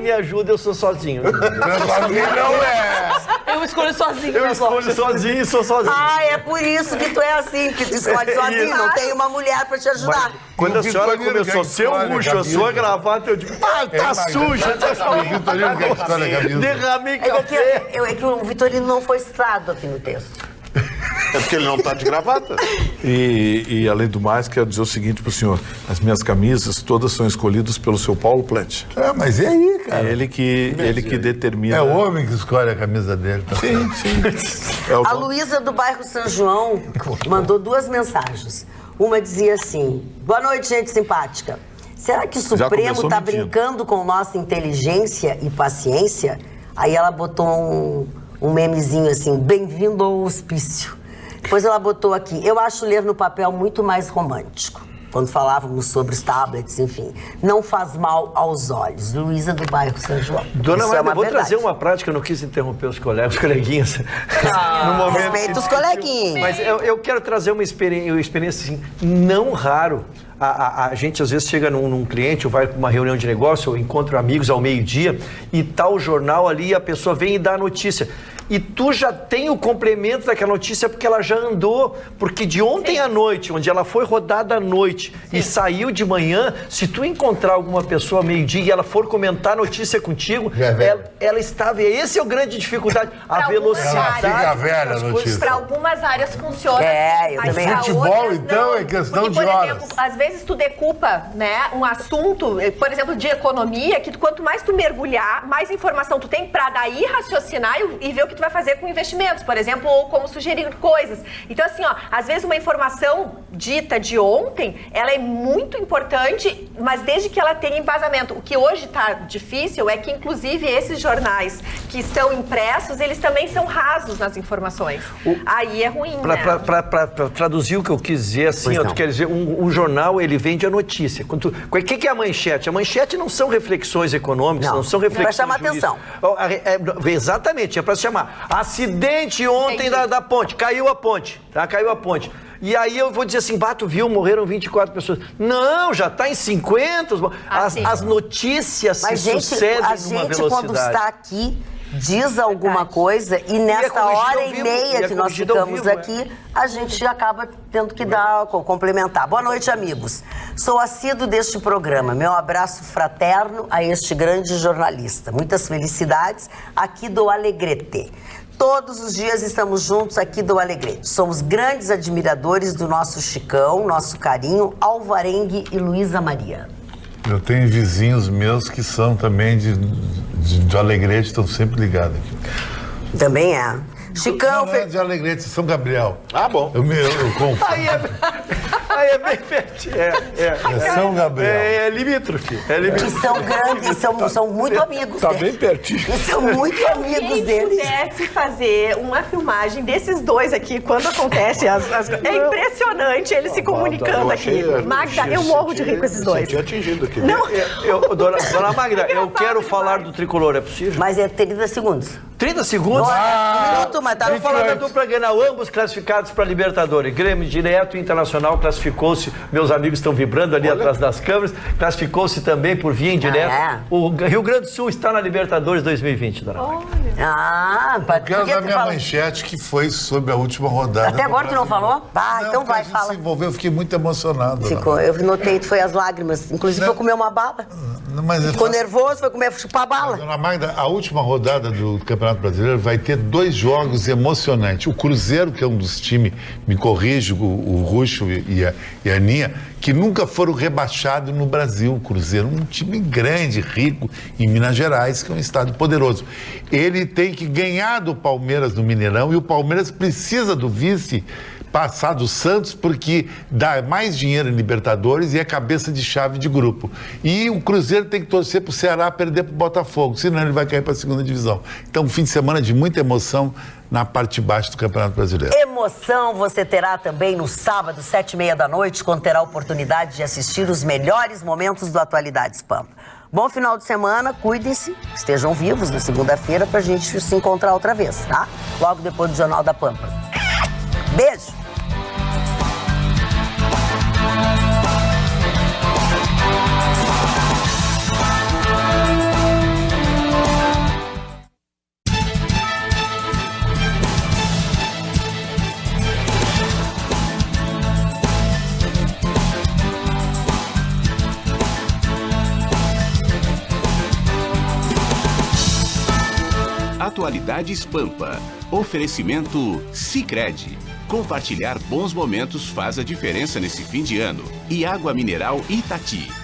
me ajuda, eu sou sozinho. Sozinho não é. Eu escolho sozinho. Eu escolho sozinho e sou sozinho. Ah, é por isso que tu é assim, que tu escolhe sozinho, não tem uma mulher pra te ajudar. Mas, quando a senhora começou, seu bucho, a sua gravata, eu digo, tá suja, tá suja. Derramei café. É que o Vitorino não foi citado aqui no texto. É porque ele não tá de gravata. E além do mais, quero dizer o seguinte pro senhor: as minhas camisas todas são escolhidas pelo seu Paulo Plett. Mas e aí, cara? É ele que determina. É o homem que escolhe a camisa dele. Tá? Sim. A Luísa do bairro São João mandou 2 mensagens. Uma dizia assim: boa noite, gente simpática. Será que o Supremo tá brincando com nossa inteligência e paciência? Aí ela botou um memezinho assim, bem-vindo ao hospício. Depois ela botou aqui, eu acho ler no papel muito mais romântico. Quando falávamos sobre os tablets, enfim. Não faz mal aos olhos. Luísa do bairro São João. Dona Magda, vou trazer uma prática, eu não quis interromper os coleguinhas. No momento respeita os coleguinhas. Mas eu quero trazer uma experiência assim, não raro. A gente às vezes chega num cliente, ou vai para uma reunião de negócio, ou encontra amigos ao meio-dia, e tá o jornal ali, e a pessoa vem e dá a notícia. E tu já tem o complemento daquela notícia porque ela já andou. Porque de ontem à noite, onde ela foi rodada à noite e saiu de manhã, se tu encontrar alguma pessoa ao meio-dia e ela for comentar a notícia contigo, ela está... Esse é o grande dificuldade. A velocidade. Fica velha a notícia. Para algumas áreas funciona. Eu também. Futebol, então, é questão de horas. Por exemplo, às vezes tu decupa, né, um assunto, por exemplo, de economia, que quanto mais tu mergulhar, mais informação tu tem para daí raciocinar e ver o que tu vai fazer com investimentos, por exemplo, ou como sugerir coisas. Então, assim, às vezes uma informação dita de ontem, ela é muito importante, mas desde que ela tenha embasamento. O que hoje está difícil é que, inclusive, esses jornais que estão impressos, eles também são rasos nas informações. Aí é ruim, Para traduzir o que eu quis dizer, assim, tu quer dizer, um jornal, ele vende a notícia. O que é a manchete? A manchete não são reflexões econômicas, não são reflexões para chamar atenção. Exatamente, é para chamar. Acidente ontem da ponte, caiu a ponte, tá? Caiu a ponte. E aí eu vou dizer assim, tu viu, morreram 24 pessoas. Não, já está em 50. As notícias se sucedem numa velocidade. A gente, quando está aqui, diz alguma coisa e nesta hora e meia que nós ficamos aqui, a gente acaba tendo que complementar. Boa noite, amigos. Sou assíduo deste programa. Meu abraço fraterno a este grande jornalista. Muitas felicidades aqui do Alegrete. Todos os dias estamos juntos aqui do Alegrete. Somos grandes admiradores do nosso Chicão, nosso carinho, Alvarengue e Luísa Maria. Eu tenho vizinhos meus que são também de Alegrete, estão sempre ligados aqui. Também é. Chicão... Não é de Alegrete, São Gabriel. Bom. Eu confundo. Aí é bem pertinho. É São Gabriel. É limítrofe. E são grandes, são muito amigos Tá dele. bem pertinho. E são muito amigos dele. Se pudesse fazer uma filmagem desses dois aqui, quando acontece as coisas. É impressionante eles se comunicando aqui. Magda, eu morro de rir com esses dois. Eu atingido aqui. Não. Dona Magda, eu quero falar do tricolor, é possível? Mas é 30 segundos. 30 segundos? Um minuto, mas tá Vamos falar da dupla Grenal, ambos classificados para Libertadores. Grêmio direto e Internacional classificou-se, meus amigos estão vibrando ali atrás das câmeras, classificou-se também por via indireta. O Rio Grande do Sul está na Libertadores 2020, dona Magda. Eu quero dar minha manchete, que foi sobre a última rodada. Até agora tu não falou? Então vai, fala. Se envolveu, eu fiquei muito emocionado. Ficou, eu notei que foi as lágrimas. Inclusive foi comer uma bala. Ficou nervoso, foi chupar bala. Dona Magda, a última rodada do Campeonato Brasileiro vai ter 2 jogos emocionantes. O Cruzeiro, que é um dos times, me corrige, o Ruxo e a Aninha, que nunca foram rebaixados no Brasil. O Cruzeiro, um time grande, rico, em Minas Gerais, que é um estado poderoso. Ele tem que ganhar do Palmeiras no Mineirão, e o Palmeiras precisa do vice passar do Santos, porque dá mais dinheiro em Libertadores e é cabeça de chave de grupo. E o Cruzeiro tem que torcer para o Ceará perder para o Botafogo, senão ele vai cair para a segunda divisão. Então, um fim de semana de muita emoção na parte de baixo do Campeonato Brasileiro. Emoção você terá também no sábado, 7h30 da noite, quando terá a oportunidade de assistir os melhores momentos do Atualidades Pampa. Bom final de semana, cuidem-se, estejam vivos na segunda-feira pra gente se encontrar outra vez, tá? Logo depois do Jornal da Pampa. Beijo! Atualidades Pampa. Oferecimento Sicredi. Compartilhar bons momentos faz a diferença nesse fim de ano. E água mineral Itati.